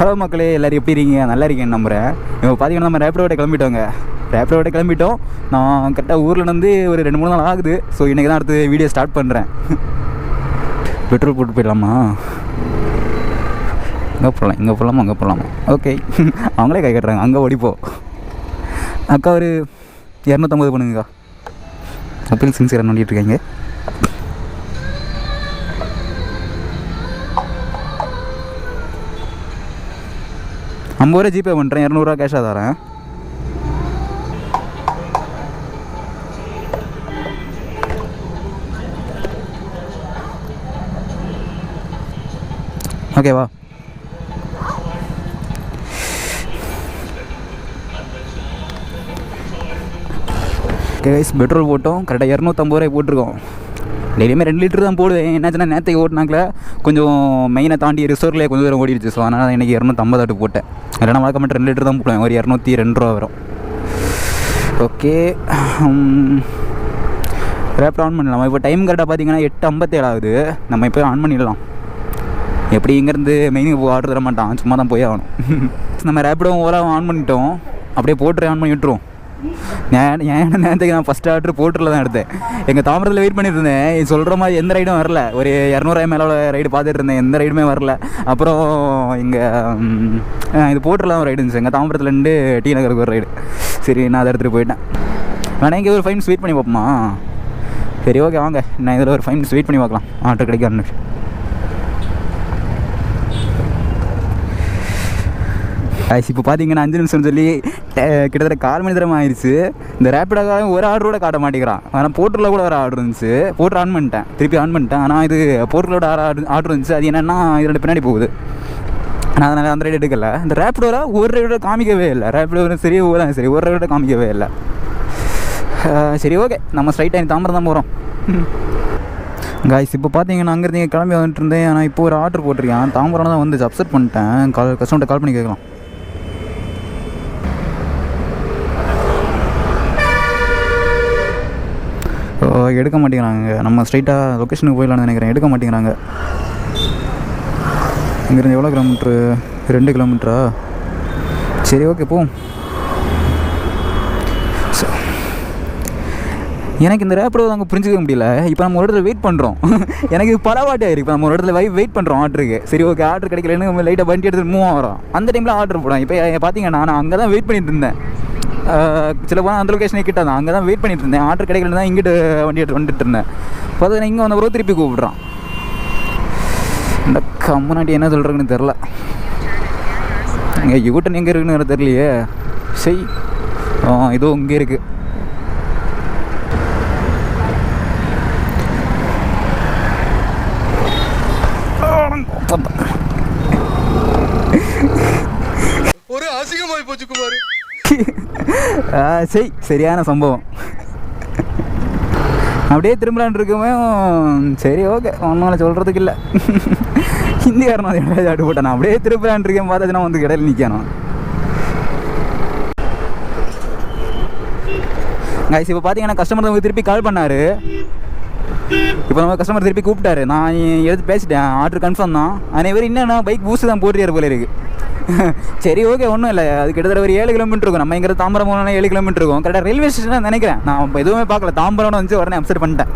Hello மக்களே, எல்லோரும் எப்படி இருக்கீங்க? நல்லா இருக்கேன்னு நம்புகிறேன். இப்போ பார்த்தீங்கன்னா நம்ம ரேப்பிடோட கிளம்பிட்டோம். நான் கரெக்டாக ஊரில் வந்து ஒரு 2-3 நாள் ஆகுது. ஸோ இன்றைக்கி தான் அடுத்து வீடியோ ஸ்டார்ட் பண்ணுறேன். பெட்ரோல் போட்டு போயிடலாமா? இங்கே போகலாமா? ஓகே. அவங்களே கை கட்டுறாங்க, அங்கே ஓடிப்போ. அக்கா ஒரு 250 பண்ணுங்கக்கா. அப்பயும் சின்சியராக நோண்டிகிட்டு இருக்காங்க. ₹50 ஜிபே பண்ணுறேன், ₹200 கேஷாக தரேன். ஓகேவா? கைஸ், பெட்ரோல் போட்டோம். கரெக்டாக ₹250 போட்டிருக்கோம். டெய்லியுமே 2 லிட்டர் தான் போடுவேன். என்னாச்சுன்னா நேற்று ஓட்டினாக்கில் கொஞ்சம் மெயினை தாண்டி ரிசர்வ்லேயே கொஞ்சம் தூரம் ஓடிடுச்சு. ஸோ அதனால் இன்றைக்கி 250 போட்டேன். இல்லைனா வழக்கம் மட்டும் 2 லிட்டர் தான் போடுவேன். ஒரு ₹202 வரும். ஓகே, ரேப்பிட் ஆன் பண்ணலாம். இப்போ டைம் கரெக்டாக பார்த்தீங்கன்னா 8:57 ஆகுது. நம்ம இப்போ ஆன் பண்ணிடலாம். எப்படி இங்கேருந்து மெயினுக்கு ஆர்டர் தர மாட்டான், சும்மா தான் போய் ஆகணும். நம்ம ரேப்பிடும் ஓலாவும் ஆன் பண்ணிட்டோம். அப்படியே போட்டு ஆன் பண்ணி விட்டுருவோம். ஏன் நேரத்துக்கு நான் ஃபஸ்ட் ஆர்டர் போட்டரில் தான் எடுத்தேன். எங்கள் தாம்பரத்தில் வெயிட் பண்ணிட்டு இருந்தேன். சொல்கிற மாதிரி எந்த ரைடும் வரல. ஒரு 200 மேலே ரைடு பார்த்துட்டு இருந்தேன், எந்த ரைடுமே வரல. அப்புறம் இங்கே இது போட்டரில் தான் ரைடு இருந்துச்சு. எங்கள் தாம்பரத்துலேருந்து டி நகருக்கு ஒரு ரைடு. சரி, நான் அதை எடுத்துகிட்டு போயிட்டேன். வேணா இங்கே ஒரு 5 மினிட்ஸ் வெயிட் பண்ணி பார்ப்போமா? சரி, ஓகே, வாங்க. நான் இதில் ஒரு 5 மினிட்ஸ் வெயிட் பண்ணி பார்க்கலாம், ஆர்டர் கிடைக்காதுன்னு. இப்போ பார்த்தீங்கன்னா 5 நிமிஷம்னு சொல்லி கிட்டத்தட்ட 1/4 மணி நேரம் ஆயிடுச்சு. இந்த ரேப்பிடாக ஒரு ஆர்டரோட காட்ட மாட்டேங்கிறான். ஆனால் போர்ட்டரில் கூட ஒரு ஆர்டர் இருந்துச்சு. போர்ட்டர் ஆன் பண்ணிட்டேன், திருப்பி ஆன் பண்ணிட்டேன். ஆனால் இது போர்ட்டரோட ஆர்டர் இருந்துச்சு. அது என்னென்னா இதோட பின்னாடி போகுது. ஆனால் அதனால் அந்த ரைடு எடுக்கலை. இந்த ரேப்பிடோட ஒரு ரைடோட காமிக்கவே இல்லை. ரேப்பிடோ சரி, சரி, ஒரு ரைடோட காமிக்கவே இல்லை. சரி, ஓகே, நம்ம ஸ்ட்ரைட்டாக தாம்பரம் தான் போகிறோம். காய்ஸ், இப்போ பார்த்தீங்கன்னா அங்கேருந்து இங்கே கிளம்பி வந்துட்டு இருந்தேன். ஆனால் இப்போ ஒரு ஆர்டர் போட்டிருக்கேன். தாம்பரம் தான் வந்து அப்செட் பண்ணிட்டேன். கஸ்டமர்கிட்ட கால் பண்ணி கேட்கலாம். எடுக்க மாட்டேங்கிறாங்க. நம்ம ஸ்ட்ரைட்டாக லொக்கேஷனுக்கு போயிடலான்னு நினைக்கிறேன். எடுக்க மாட்டேங்கிறாங்க. இங்கேருந்து எவ்வளோ கிலோமீட்ரு? 2 கிலோமீட்டரா? சரி, ஓகே, போவோம். எனக்கு இந்த ரேப்பிடோ அங்கே புரிஞ்சிக்க முடியல. இப்போ நம்ம ஒரு இடத்துல வெயிட் பண்ணுறோம். எனக்கு பலவாட்டி ஆயிருக்கு. இப்போ நம்ம ஒரு இடத்துல வெயிட் பண்ணுறோம் ஆர்டருக்கு. சரி, ஓகே, ஆர்டர் கிடைக்கலன்னு நம்ம லைட்டாக வண்டி எடுத்துகிட்டு மூவ் ஆகிறோம். அந்த டைமில் ஆர்டர் போடும். இப்போ பார்த்தீங்கன்னா நான் அங்கே தான் வெயிட் பண்ணிட்டு இருந்தேன். சில போனால் அந்த லொக்கேஷனே கிட்ட தான். அங்கே தான் வெயிட் பண்ணிட்டு இருந்தேன். ஆர்டர் கிடைக்கலன்னு தான் இங்கிட்டு வண்டி எடுத்து வந்துட்டு இருந்தேன். பார்த்தா இங்கே வந்த பிறகு திருப்பி கூப்பிட்றான். இந்த கம்முனாட்டி என்ன சொல்கிறேன்னு தெரில. இங்கே யூட்டன் எங்கே இருக்குன்னு வேறு தெரியலையே. சரி, இதோ இங்கே இருக்குது. ஒரு அசிங்கமாய் போச்சு குமார். சரி, சரியான சம்பவம். அப்படியே திரும்பலான் இருக்குமே. சரி, ஓகே, ஒன்றும் சொல்கிறதுக்கு இல்லை. ஹிந்திக்காரன் எதாவது ஆட்டு போட்டேன். நான் அப்படியே திரும்பலான் இருக்கேன். பார்த்தாச்சுன்னா வந்து கடையில் நிற்கணும். கைஸ், இப்போ பார்த்தீங்கன்னா கஸ்டமர் தான் திருப்பி கால் பண்ணார். இப்போ நம்ம கஸ்டமர் திருப்பி கூப்பிட்டாரு. நான் எடுத்து பேசிட்டேன். ஆர்டர் கன்ஃபார்ம் தான். அதே என்னன்னா பைக் பூஸ்ட் தான் போட்டுறாரு போல இருக்குது. சரி, ஓகே, ஒன்றும் இல்லை. அது கிட்டத்தட்ட ஒரு 7 கிலோமீட்டர் இருக்கும். நம்ம இங்கே தாம்பரம் போனால் 7 கிலோமீட்டர் இருக்கும். கரெக்டாக ரயில்வே ஸ்டேஷன் நினைக்கிறேன். நான் எதுவுமே பார்க்கல. தாம்பரம்னு வந்து உடனே அப்செட் பண்ணிட்டேன்.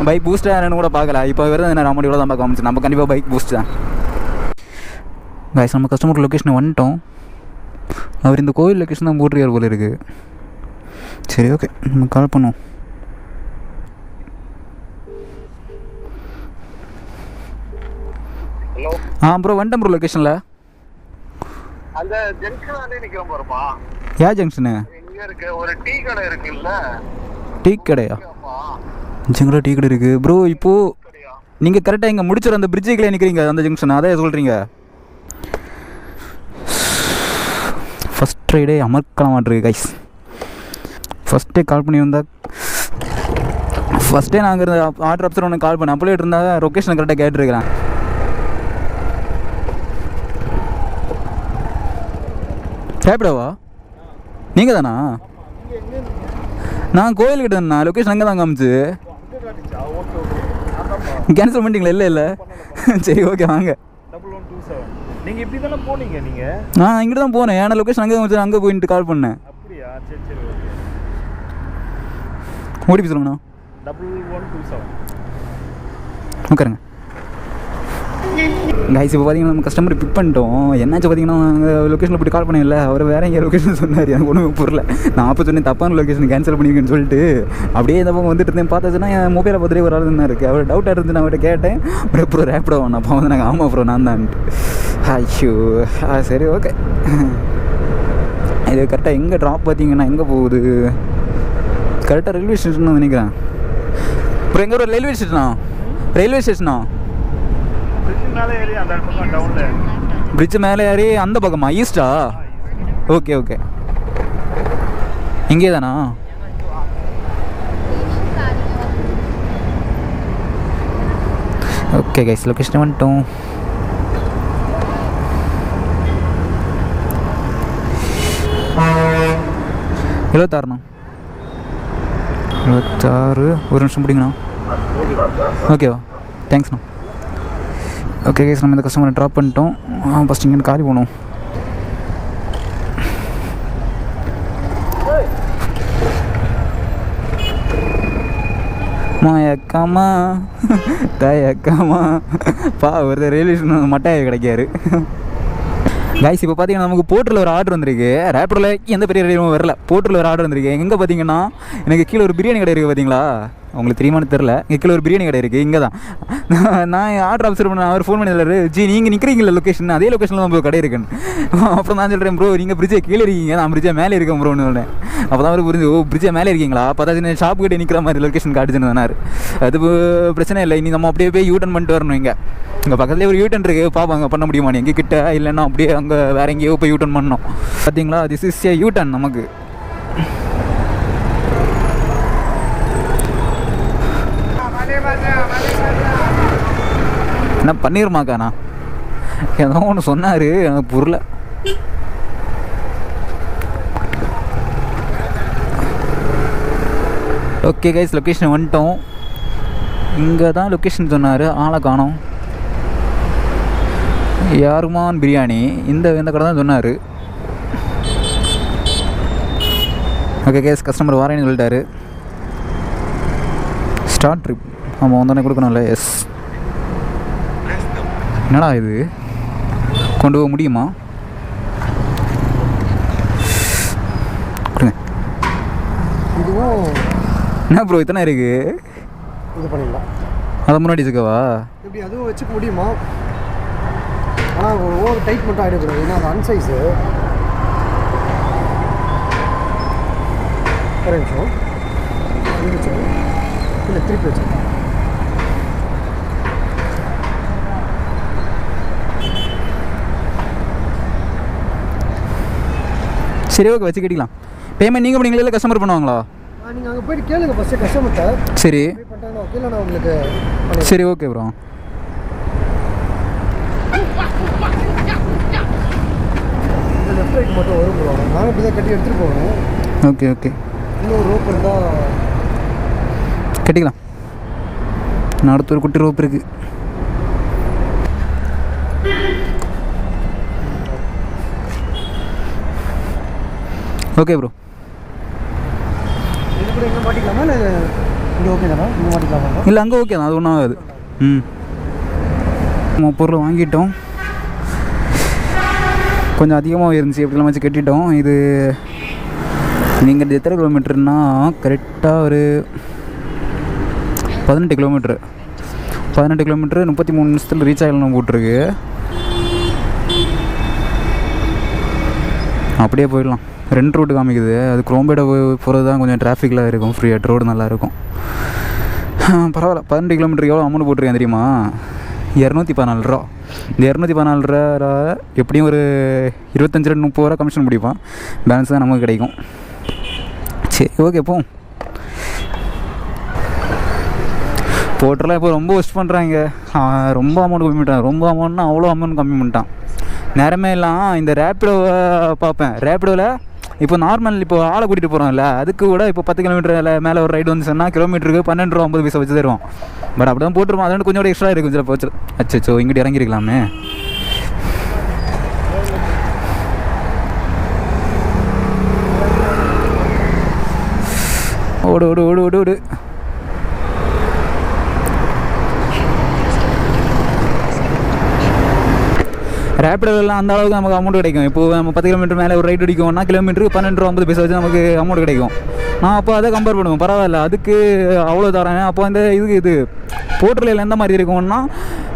பைக் பூஸ்ட்டாக யாருன்னு கூட பார்க்கல. இப்போ வருது என்ன ராமடி தான் பார்க்க ஆரம்பிச்சு. நம்ம கண்டிப்பாக பைக் பூஸ்ட் தான். கைஸ், நம்ம கஸ்டமர் லொக்கேஷன் வந்துட்டோம். அவர் இந்த கோவில் லொக்கேஷன் தான் போட்டுறாரு போல இருக்குது. சரி, ஓகே, நம்ம கால் பண்ணுவோம். ப்ரோ, வந்துட்டேன் ப்ரோ. லொக்கேஷனில் அந்த ஜங்ஷன்ல நிக்கிறோம் பாருப்பா. யா ஜங்ஷனு? இங்க இருக்கு ஒரு டீ கடை இருக்குல்ல. டீ கடையா? ஜங்ஷன்ல டீ கடை இருக்கு ப்ரோ. இப்போ நீங்க கரெக்டா இங்க முடிச்சுற அந்த பிரிட்ஜுக்குள்ள நிக்கிறீங்க, அந்த ஜங்ஷன். அதே சொல்றீங்க. ஃபர்ஸ்ட் ரைடே அமர்க்கலாம் மாட்டிருக்கு கைஸ். ஃபர்ஸ்டே கால் பண்ணி வந்தா, ஃபர்ஸ்டே நாங்கள் இருந்த ஆர்டர் ஆப்ஷன் ஒன்று கால் பண்ணேன். அப்படியே இருந்தால் லொக்கேஷனை கரெக்டாக கேட்டுருக்கிறேன். ரேப்பிடோவா? நீங்கள் தானா? நான் கோயில்கிட்ட தானே. லொக்கேஷன் அங்கே தான் காமிச்சு. கேன்சல் பண்ணிட்டீங்களா? இல்லை இல்லை, சரி, ஓகே, வாங்க. 1127 நீங்கள் இப்படி தானே போனீங்க நீங்கள்? நான் இங்கிட்டு தான் போனேன். ஏன்னா லொக்கேஷன் அங்கே வச்சு அங்கே போயிட்டு கால் பண்ணேன். அப்படியா? சரி சரி ஓகே. ஓடிபி சொல்லுங்கண்ணா. 1127. உட்காருங்க. கைஸ் இப்போ பார்த்தீங்கன்னா நம்ம கஸ்டமர் பிக் பண்ணிட்டோம். என்னாச்சு பார்த்தீங்கன்னா நாங்கள் லொக்கேஷனில் போய்ட்டு கால் பண்ணல. அவர் வேறு எங்கள் லொக்கேஷன் சொன்னார். எனக்கு ஒன்றும் புரியல. நான் அப்போ சொன்னேன் தப்பான லொக்கேஷன் கேன்சல் பண்ணியிருக்கேன்னு சொல்லிட்டு அப்படியே இந்த பக்கம் வந்துட்டு இருந்தேன். பார்த்தாச்சுன்னா என் மொபைலை பார்த்துட்டு ஒரு ஆள் தான் இருக்குது. அவர் டவுட்டாக இருந்து நான் அவர்கிட்ட கேட்டேன். அப்புறம் ரேப்பிடோ வேணும். அப்போ வந்து நாங்கள் ஆமாம் ப்ரோ நான் தான்ட்டு. ஐயோ சரி ஓகே. இது கரெக்டாக எங்கே ட்ராப் பார்த்தீங்கன்னா எங்கே போகுது? கரெக்டாக ரயில்வே ஸ்டேஷன் நினைக்கிறேன். அப்புறம் எங்கே ஒரு ரயில்வே ஸ்டேஷனா? ரயில்வே ஸ்டேஷனா? பிரிட்ஜ் மேலே ஏறி அந்த பக்கமா? ஈஸ்டா? Okay okay. இங்கே தானா? ஓகே கைஸ் லொக்கேஷன் வந்துட்டோம். எழுபத்தாறுண்ணா. 76. ஒரு நிமிஷம் பிடிங்கண்ணா. ஓகேவா தேங்க்ஸ்ண்ணா. ஓகே கேஸ் நம்ம இந்த கஸ்டமரை ட்ராப் பண்ணிட்டோம். ஃபஸ்ட் இங்கே காலி போகணும். மாயக்காமா தயக்காமா பா ஒரு ரயில்வே ஸ்டேஷன் மட்டாய கிடைக்காரு. கைஸ் இப்போ பார்த்தீங்கன்னா நமக்கு போர்ட்டரில் ஒரு ஆர்டர் வந்திருக்கு. ரேப்பிடோவில் எந்த பெரிய ரயிலும் வரல. போர்ட்டரில் ஒரு ஆர்டர் வந்திருக்கு. எங்கே பார்த்தீங்கன்னா எனக்கு கீழே ஒரு பிரியாணி கடை இருக்குது பார்த்தீங்களா? உங்களுக்கு தெரியுமான்னு தெரில. இங்கே கீழே ஒரு பிரியாணி கடை இருக்குது. இங்கே தான் நான் ஆர்டர் அப்சர்வ் பண்ணேன். அவர் ஃபோன் பண்ணி ஜி நீங்கள் நிற்கிறீங்களா லொக்கேஷன்? அதே லொக்கேஷனில் தான் கடை இருக்குன்னு. அப்புறம் நான் சொல்கிறேன் ப்ரோ நீங்கள் பிரிட்ஜை கீழே இருக்கீங்க, நான் பிரிட்ஜை மேலே இருக்கேன் ப்ரோன்னு சொன்னேன். அப்போ தான் அவர் புரிஞ்சு ஓ பிரிட்ஜை மேலே இருக்கீங்களா? பார்த்தா ஷாப் கிட்டே நிற்கிற மாதிரி லொக்கேஷன் காட்டுச்சுன்னு சொன்னார். அது பிரச்சனை இல்லை. இனி நம்ம அப்படியே போய் யூட்டன் பண்ணிட்டு வரணும். இங்கே பக்கத்துலேயே ஒரு யூட்டன் இருக்குது. பார்ப்பாங்க பண்ண முடியுமா எங்கே கிட்ட இல்லைன்னா அப்படியே அங்கே வேறு எங்கேயோ போய் யூட்டன் பண்ணோம். பார்த்தீங்களா திஸ் இஸ் ஏ யூட்டன். நமக்கு என்ன பண்ணிருமாக்காண்ணா ஏதோ ஒன்று சொன்னார் எனக்கு புரியல. ஓகே கைஸ் லொக்கேஷன் வந்துட்டோம். இங்கே தான் லொக்கேஷன் சொன்னார். ஆளை காணோம். யாருமான் பிரியாணி இந்த கடை தான் சொன்னார். ஓகே கேஸ் கஸ்டமர் வாரேன்னு சொல்லிட்டாரு. ஸ்டார்ட் ட்ரிப் ஆமாம் வந்தோடனே கொடுக்கணும்ல. எஸ் என்னடா இது கொண்டு போக முடியுமா? கொடுங்க. இதுவும் என்ன ப்ரோ இத்தனை இருக்குது? இது பண்ணிடலாம். அதை முன்னாடி வச்சுக்கவா? எப்படி அதுவும் வச்சுக்க முடியுமா? ஆனால் ஓவர் டைட் மட்டும் ஆகிடக்கூடாது. ஏன்னா அது அன்சைஸு. ஒரு நிமிஷம் இது வச்சுக்கோ. இல்லை திருப்பி வச்சுக்கோ. சரி ஓகே வச்சு கேட்டிக்கலாம். பேமெண்ட் நீங்கள் பண்ணீங்களா இல்லை கஸ்டமர் பண்ணுவாங்களா? நீங்கள் அங்கே போய்ட்டு கேளுங்க ஃபஸ்ட்டு கஸ்டமர்கிட்ட. சரி பண்ணிட்டாங்கன்னா ஓகே. இல்லை நான் உங்களுக்கு சரி ஓகே ப்ரோ. லெஃப்ட் ரைட் மட்டும் வரும் ப்ரோ. நாங்கள் இப்படி தான் கட்டி எடுத்துகிட்டு போகணும். ஓகே ஓகே இன்னொரு ரோப் இருந்தால் கட்டிக்கலாம். நான் அடுத்த ஒரு குட்டி ரோப் இருக்குது. Okay bro. இது கூட எங்கே மாட்டிக்கலாமா இல்லை இங்கே ஓகே தானே? இங்கே மாட்டிக்கலாமா? இல்லை அங்கே ஓகே தான். அது ஒன்றும் ஆகாது. நம்ம பொருளை வாங்கிட்டோம். கொஞ்சம் அதிகமாக இருந்துச்சு. எப்படிலாம் வச்சு கட்டிட்டோம். இது நீங்கள் எத்தனை கிலோமீட்டர்னா கரெக்டாக ஒரு 18 கிலோமீட்ரு. 18 கிலோமீட்ரு 33 நிமிஷத்தில் ரீச் ஆகலாம் போட்டிருக்கு. அப்படியே போயிடலாம். 2 ரூட்டு காமிக்குது. அது குரோம்பேட்டை போகிறது தான் கொஞ்சம் டிராஃபிக்கில் இருக்கும். ஃப்ரீயாக ரோடு நல்லாயிருக்கும். பரவாயில்ல. 18 கிலோமீட்டருக்கு எவ்வளோ அமௌண்ட் போட்டிருக்கேன் தெரியுமா? 214 ரூபா. இந்த 214 ரூபா எப்படியும் ஒரு 25 30 ரூபா கமிஷன் பிடிப்பான். பேலன்ஸ் தான் நமக்கு கிடைக்கும். சரி ஓகே போ. போட்டெல்லாம் இப்போ ரொம்ப ஒஸ்ட் பண்ணுறாங்க. ரொம்ப அமௌண்ட் கம்மி பண்ணிட்டான். ரொம்ப அமௌண்ட்னா அவ்வளோ அமௌண்ட் கம்மி பண்ணிட்டான். நேரமே எல்லாம் இந்த ரேப்பிடோவை பார்ப்பேன். ரேப்பிடோவில் இப்போ நார்மல் இப்போ ஆளை கூட்டிகிட்டு போகிறோம்ல அதுக்கு கூட இப்போ 10 கிலோமீட்டர் மேலே ஒரு ரைடு வந்து சொன்னால் கிலோமீட்டருக்கு 12 ரூபா 50 பைசா வச்சு தருவோம். பட் அப்படி தான் போட்டுருவோம். அதோட கொஞ்சம் எக்ஸ்ட்ரா இருக்குது. கொஞ்சம் போச்சு. அச்சோ இங்கிட்டு இறங்கிருக்கலாமே. ஓடு ஓடு ஓடு ஓடு ஓடு. ரேப்பிடோலாம் அந்த அளவுக்கு நமக்கு அமௌண்ட் கிடைக்கும். இப்போது நம்ம 10 கிலோமீட்டர் மேலே ஒரு ரைட் அடிக்கும்னா கிலோமீட்டருக்கு 12 ரூபா 50 பைசா வச்சு நமக்கு அமௌண்ட் கிடைக்கும். நான் அப்போ அதை கம்பேர் பண்ணுவேன், பரவாயில்ல அதுக்கு அவ்வளோ தரேன். அப்போ அந்த இது போர்ட்டலில் எந்த மாதிரி இருக்கும்னா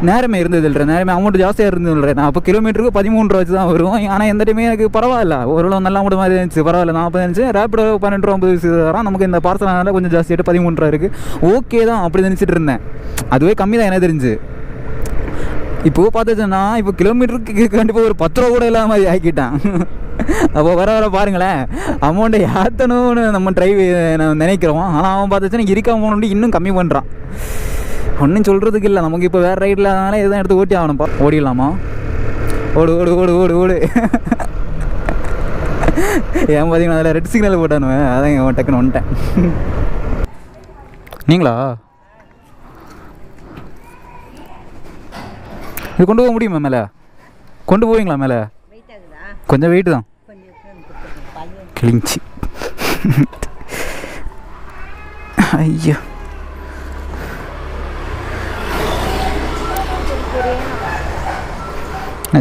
நேரமே இருந்தது இல்லை, நேரமே அமௌண்ட் ஜாஸ்தியாக இருந்தது இல்லை. நான் அப்போ கிலோமீட்டருக்கு 13 ரூபா வச்சு தான் வரும். ஆனால் எந்த டைமே எனக்கு பரவாயில்ல, ஓரளவு நல்ல அமௌண்ட் மாதிரி இருந்துச்சு, பரவாயில்ல. நான் அப்போ இருந்துச்சு ரேப்பிடோ 12 ரூபா 50 பைசா தரோம், நமக்கு இந்த பார்சல் கொஞ்சம் ஜாஸ்தியாகிட்டு 13 ரூபா இருக்குது, ஓகே தான் அப்படி நினச்சிட்டு இருந்தேன். அதுவே கம்மி தான் எனக்கு தெரிஞ்சு. இப்போது பார்த்துச்சுன்னா இப்போ கிலோமீட்டருக்கு கண்டிப்பாக ஒரு 10 ரூபா கூட இல்லாத மாதிரி ஆக்கிட்டான். அப்போ வர வர பாருங்களேன், அமௌண்ட்டை ஏற்றணும்னு நம்ம நினைக்கிறோம். ஆனால் அவன் பார்த்துச்சுன்னா இருக்க அமௌண்ட் இன்னும் கம்மி பண்ணுறான். ஒன்றும் சொல்கிறதுக்கு இல்லை, நமக்கு இப்போ வேறு ரைடில் அதனால எதுவும் எடுத்து ஓட்டி ஆகணும்ப்பா. ஓடிடலாமா? ஓடு ஓடு ஓடு ஓடு ஓடு. ஏன் பார்த்தீங்கன்னா அதில் ரெட் சிக்னல் போட்டானுவேன், அதான் டக்குன்னு வந்துட்டேன். நீங்களா இது கொண்டு போக முடியுமா? மேலே கொண்டு போவீங்களா? மேலே கொஞ்சம் வெயிட்டு தான் கிழிஞ்சி. ஐயா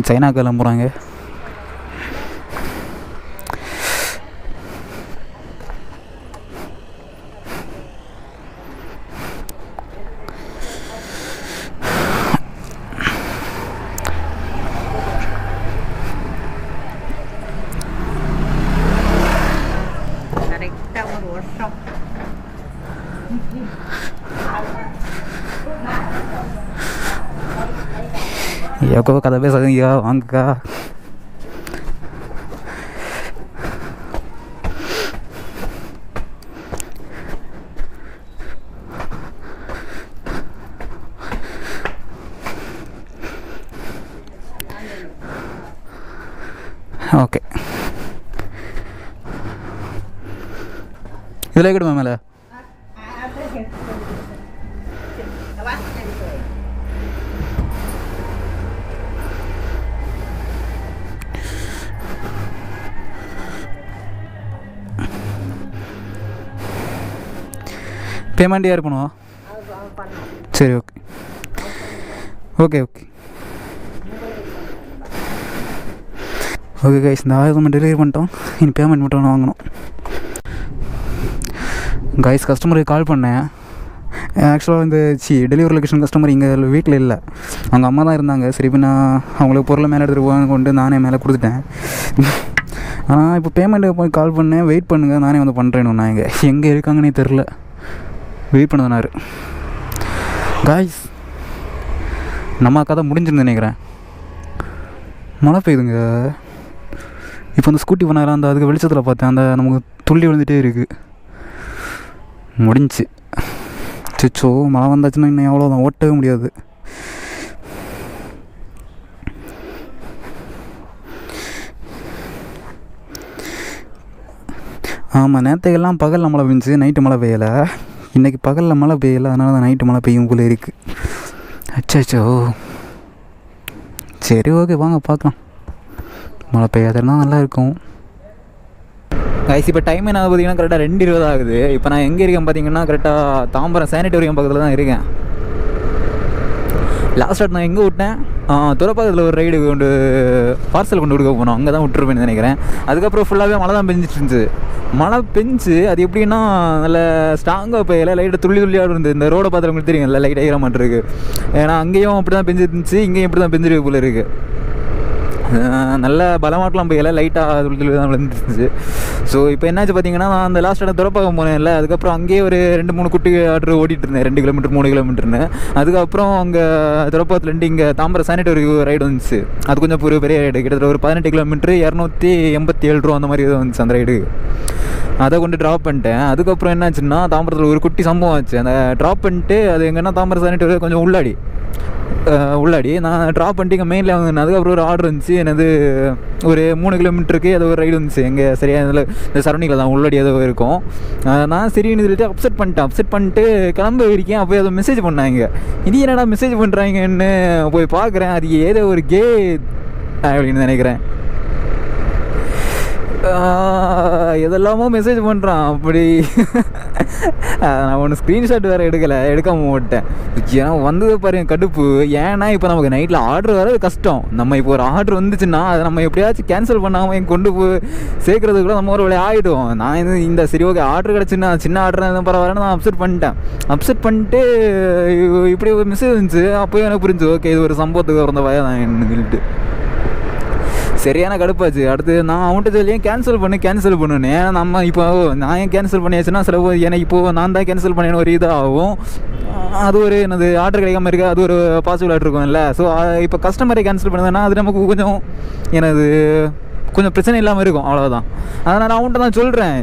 சைனாக்கு கிளம்புறாங்க. எக்கோ கதை பேசாதீங்க, வாங்கக்கா. ஓகே, இதில் கிடுமா மேலே? பேமெண்ட் யார் பண்ணுவா? சரி, okay okay okay okay guys, இந்த 1000 டெலிவரி பண்ணிட்டோம். இனி பேமெண்ட் மட்டும் வாங்கணும். கைஸ், கஸ்டமருக்கு கால் பண்ணேன். ஆக்சுவலாக இந்த டெலிவரி லொக்கேஷன் கஸ்டமர் இங்கே வீட்டில் இல்லை, அவங்க அம்மா தான் இருந்தாங்க. சரி, இப்போ நான் அவங்களுக்கு பொருளை மேலே எடுத்துகிட்டு போவாங்க கொண்டு நானே மேலே கொடுத்துட்டேன். ஆனால் இப்போ பேமெண்ட்டுக்கு போய் கால் பண்ணேன், வெயிட் பண்ணுங்கள் நானே வந்து பண்ணுறேன்னு. நான் எங்கே இருக்காங்கன்னே தெரில, வெயிட் பண்ணதுனாரு. காய்ஸ், நம்ம கதை முடிஞ்சுன்னு நினைக்கிறேன். மழை பெய்யுதுங்க. இப்போ அந்த ஸ்கூட்டி பண்ணாலும் அந்த அதுக்கு வெளிச்சத்தில் பார்த்தேன், அந்த நமக்கு துள்ளி விழுந்துகிட்டே இருக்குது. முடிஞ்சு சிச்சோ, மழை வந்தாச்சுன்னா இன்னும் எவ்வளோதான், ஓட்டவே முடியாது. ஆமாம், நேற்றுக்கெல்லாம் பகலில் மழை பெஞ்சிச்சு, நைட்டு மழை பெய்யலை. இன்றைக்கி பகலில் மழை பெய்யலை, அதனால தான் நைட்டு மழை பெய்யும் போல இருக்குது. அச்சோ, சரி ஓகே, வாங்க பார்க்கலாம். மழை பெய்யாதுன்னா நல்லா இருக்கும். கைஸ், இப்போ டைம் என்ன பார்த்தீங்கன்னா கரெக்டாக 2:20 ஆகுது. இப்போ நான் எங்கே இருக்கேன் பார்த்தீங்கன்னா கரெக்டாக தாம்பரம் சானிட்டோரியம் பக்கத்தில் தான் இருக்கேன். லாஸ்ட்டாக நான் எங்கே விட்டேன், துறப்பாக்கத்தில் ஒரு ரைடு கொண்டு பார்சல் கொண்டு கொடுக்க போனோம், அங்கே தான் விட்டுருப்பேன்னு நினைக்கிறேன். அதுக்கப்புறம் ஃபுல்லாகவே மழை தான் பெஞ்சிட்டு இருந்துச்சு. மழை பெஞ்சு அது எப்படின்னா நல்ல ஸ்ட்ராங்காக பெய்யலை, லைட்டாக துள்ளி துள்ளியாக இருந்தது. இந்த ரோடை பார்த்து உங்களுக்கு தெரியும், இல்லை லைட் ஐகிற மாட்டு இருக்குது. ஏன்னா அங்கேயும் அப்படி தான் பெஞ்சிருந்துச்சு, இங்கேயும் இப்படி தான் பெஞ்சிருக்கு போல இருக்குது. நல்ல பலமாட்டெலாம் பெய்யலை, லைட்டாக துள்ளி தான் விழுந்துருந்துச்சு. ஸோ இப்போ என்னாச்சு பார்த்தீங்கன்னா, நான் அந்த லாஸ்ட் இடம் துறப்பாக்கம் போனேன்ல, அதுக்கப்புறம் அங்கேயே ஒரு 2-3 குட்டி ஆர்டர் ஓடிட்டு இருந்தேன், 2 கிலோமீட்டர் 3 கிலோமீட்டர்னு. அதுக்கப்புறம் அங்கே துறப்பாக்கத்துலேருந்து இங்கே தாம்பரம் சானிட்டரி ரைடு வந்துச்சு. அது கொஞ்சம் ஒரு பெரிய ரைடு, கிட்டத்தட்ட ஒரு 18 கிலோமீட்டர் 287 ரூபா அந்த மாதிரி வந்துச்சு அந்த ரைடு. அதை கொண்டு ட்ராப் பண்ணிட்டேன். அதுக்கப்புறம் என்னாச்சுன்னா, தாம்பரத்தில் ஒரு குட்டி சம்பவம் ஆச்சு. அந்த ட்ராப் பண்ணிட்டு அது எங்கன்னா தாம்பரம் சானிட்டரி கொஞ்சம் உள்ளாடி நான் ட்ராப் பண்ணிட்டு இங்கே மெயினில் வந்து அதுக்கப்புறம் ஒரு ஆர்டர் இருந்துச்சு. எனது ஒரு 3 கிலோமீட்டருக்கு ஏதோ ஒரு ரைடு வந்துச்சு, எங்கே சரியாக இதில் இந்த சரௌண்டிங்கில் தான் உள்ளாடி ஏதோ இருக்கும். நான் சரின்னு சொல்லிட்டு அப்செட் பண்ணிட்டு கிளம்ப இருக்கேன். அப்போ ஏதோ மெசேஜ் பண்ணாங்க. இது என்னடா மெசேஜ் பண்ணுறாங்கன்னு போய் பார்க்குறேன். அது ஏதோ ஒரு அப்படின்னு நினைக்கிறேன். எதெல்லாமோ மெசேஜ் பண்ணுறான் அப்படி. நான் ஒன்று ஸ்க்ரீன்ஷாட் வேறு எடுக்காமல் விட்டேன். ஏன்னா வந்தது பாருங்க கடுப்பு. ஏன்னா இப்போ நமக்கு நைட்டில் ஆர்டர் வர்றது கஷ்டம். நம்ம இப்போ ஒரு ஆர்டர் வந்துச்சுன்னா அதை நம்ம எப்படியாச்சும் கேன்சல் பண்ணாமல் கொண்டு போய் சேர்க்குறதுக்குள்ள நம்ம ஒரு வேலையை ஆகிடும். நான் இந்த சரி ஓகே ஆர்டர் கிடச்சுன்னா சின்ன ஆர்டர் எதுவும் பரவாயில்ல நான் அப்செட் பண்ணிட்டு இப்படி ஒரு மெசேஜ் இருந்துச்சு. அப்போயும் எனக்கு புரிஞ்சு ஓகே இது ஒரு சம்பவத்துக்கு வரந்த வய தான் என்ன சொல்லிட்டு சரியான கடுப்பாச்சு. அடுத்து நான் அவன்கிட்ட சொல்லியே கேன்சல் பண்ணுன்னு. ஏன்னா நம்ம இப்போ நான் ஏன் கேன்சல் பண்ணியாச்சுன்னா சில ஏன்னா இப்போது நான் தான் கேன்சல் பண்ணேன்னு ஒரு இதாகும். அது ஒரு என்னது ஆர்டர் கிடைக்காம இருக்குது, அது ஒரு பாசிபிள் ஆர்டர் இருக்கும்ல. ஸோ இப்போ கஸ்டமரை கேன்சல் பண்ணுதுன்னா அது நமக்கு கொஞ்சம் எனது கொஞ்சம் பிரச்சனை இல்லாமல் இருக்கும், அவ்வளோதான். அதனால் அவன்கிட்ட தான் சொல்கிறேன்.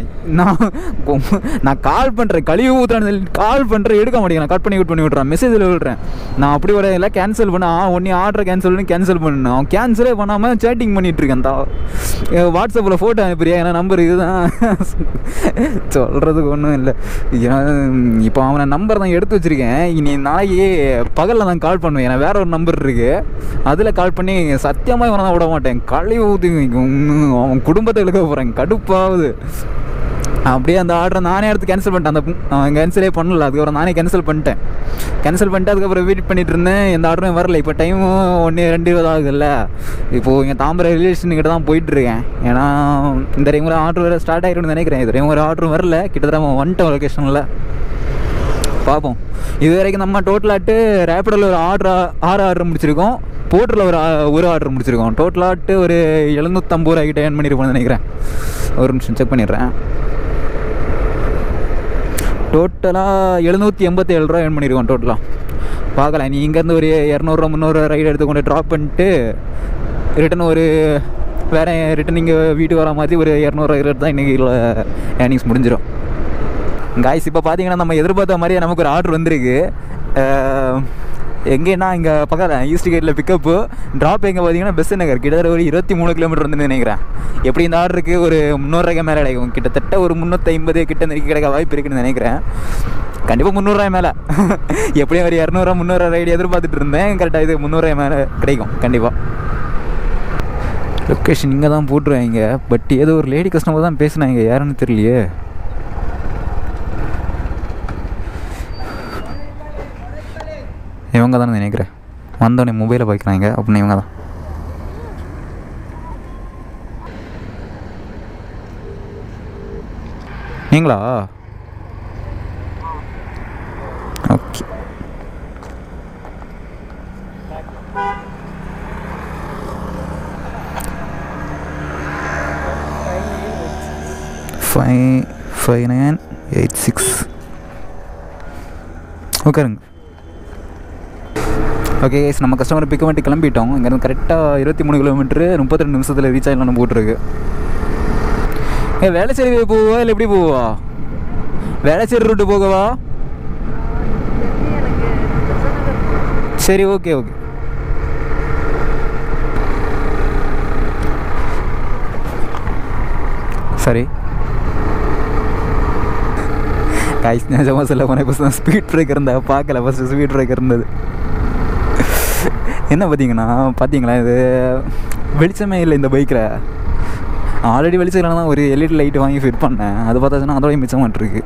நான் கால் பண்ணுறேன் கழிவு ஊற்றுறான்னு சொல்லி கால் பண்ணுறேன், எடுக்க மாட்டேங்கிறேன், கட் பண்ணி விட்றான், மெசேஜில் விடுறேன். நான் அப்படி வர இல்லை கேன்சல் பண்ண ஒன்றே ஆர்டரை கேன்சல் பண்ணு. அவன் கேன்சலே பண்ணாமல் சேட்டிங் பண்ணிகிட்ருக்கேன். வாட்ஸ்அப்பில் ஃபோட்டோ அனுப்புறியா, ஏன்னா நம்பர் இதுதான் சொல்கிறதுக்கு ஒன்றும் இல்லை. இப்போ அவனை நம்பர் தான் எடுத்து வச்சுருக்கேன். இனி நாளைக்கு பகலில் தான் கால் பண்ணுவேன். ஏன்னா வேறு ஒரு நம்பர் இருக்குது, அதில் கால் பண்ணி சத்தியமாக இவனை தான் விட மாட்டேன். கழிவு ஊற்றி அவன் குடும்பத்தை இழுக்க போகிறேன், கடுப்பாகுது. அப்படியே அந்த ஆர்டரை நானே எடுத்து கேன்சல் பண்ணிட்டேன். அவன் கேன்சலே பண்ணல, அதுக்கப்புறம் நானே கேன்சல் பண்ணிட்டு அதுக்கப்புறம் வெயிட் பண்ணிட்டு இருந்தேன். எந்த ஆர்டரும் வரல. இப்போ டைமும் 1:02 ஆகுதுல்ல. இப்போது இங்கே தாம்பரம் ரிலேஷன்கிட்ட தான் போயிட்டுருக்கேன். ஏன்னா இந்த டைமில் ஆர்டர் வேறு ஸ்டார்ட் ஆகிடும்னு நினைக்கிறேன். இது டைம் ஒரு ஆர்டரும் வரல, கிட்டத்தட்ட அவன் வந்துட்டேன் லொக்கேஷனில். பார்ப்போம். இது வரைக்கும் நம்ம டோட்டலாட்டு ரேப்பிடோவில் ஒரு 6 ஆர்டர் முடிச்சிருக்கோம், போர்ட்டரில் ஒரு ஆர்டர் முடிச்சிருக்கோம். டோட்டலாட்டு ஒரு 750 ரூபாய்க்கிட்ட ஏர்ன் பண்ணியிருப்போம்னு நினைக்கிறேன். ஒரு நிமிஷம் செக் பண்ணிடுறேன். டோட்டலாக 787 ரூபா ஏர்ன் பண்ணியிருக்கோம் டோட்டலாக. பார்க்கலாம். நீ இங்கேருந்து ஒரு 200 300 ரைடு எடுத்துக்கொண்டு ட்ராப் பண்ணிட்டு ரிட்டன் ஒரு வேறு ரிட்டன் இங்கே வீட்டுக்கு வர மாதிரி ஒரு 200 ரேட் தான் இன்றைக்கி ஏர்னிங்ஸ் முடிஞ்சிடும். காய்ஸ் இப்போ பார்த்தீங்கன்னா நம்ம எதிர்பார்த்த மாதிரியே நமக்கு ஒரு ஆர்டர் வந்திருக்கு. எங்கேன்னா இங்கே பக்கத்தில் ஈஸ்ட் கேட்டில் பிக்கப்பு, ட்ராப் எங்கே பார்த்தீங்கன்னா பெஸ்ட் நகர். கிட்டத்தட்ட ஒரு 23 கிலோமீட்டர் வந்து நினைக்கிறேன். எப்படி இந்த ஆர்டருக்கு ஒரு 300 ரூபாய்க்கு மேலே கிடைக்கும். கிட்டத்தட்ட ஒரு 350 கிட்ட நெருக்கி கிடைக்க வாய்ப்பு இருக்குன்னு நினைக்கிறேன். கண்டிப்பாக 300 ரூபாய் மேலே. எப்படியும் ஒரு 200 300 ரைடு எதிர்பார்த்துட்டு இருந்தேன். கரெக்டாக இது 300 ரூபாய் மேலே கிடைக்கும் கண்டிப்பாக. லொக்கேஷன் இங்கே தான் போட்டுருவாங்க. பட் ஏதோ ஒரு லேடி கஸ்டமர் தான் பேசுனாங்க, யாருன்னு தெரியலையே. இவங்க தானே நினைக்கிறேன். வந்தோடனே மொபைலை பார்க்குறாங்க அப்படின்னு இவங்க தான். நீங்களா? ஓகே. Five 5986. ஓகேங்க. ஓகே கைஸ், நம்ம கஸ்டமரை பிக் பண்ணிட்டு கிளம்பிட்டோம். இங்கேருந்து கரெக்டாக 23 கிலோமீட்டரு 32 நிமிஷத்தில் ரீச் ஆகலாம் போட்டுருக்கு. வேளச்சேரி போவா இல்லை எப்படி போவா? வேளச்சேரி ரூட்டு போகவா? சரி ஓகே. சரி கைஸ், நிஜமாக சொல்ல போனேன். இப்போ தான் ஸ்பீட் பிரேக்கர் இருந்தா பார்க்கல. ஃபஸ்ட்டு ஸ்பீட் பிரேக்கர் இருந்தது. என்ன பார்த்தீங்களா இது வெளிச்சமே இல்லை இந்த பைக்கில். ஆல்ரெடி வெளிச்சம் தான் ஒரு எல்இடி லைட்டு வாங்கி ஃபிட் பண்ணேன். அது பார்த்தாச்சுன்னா அதோடய மிச்சமாட்டிருக்கு.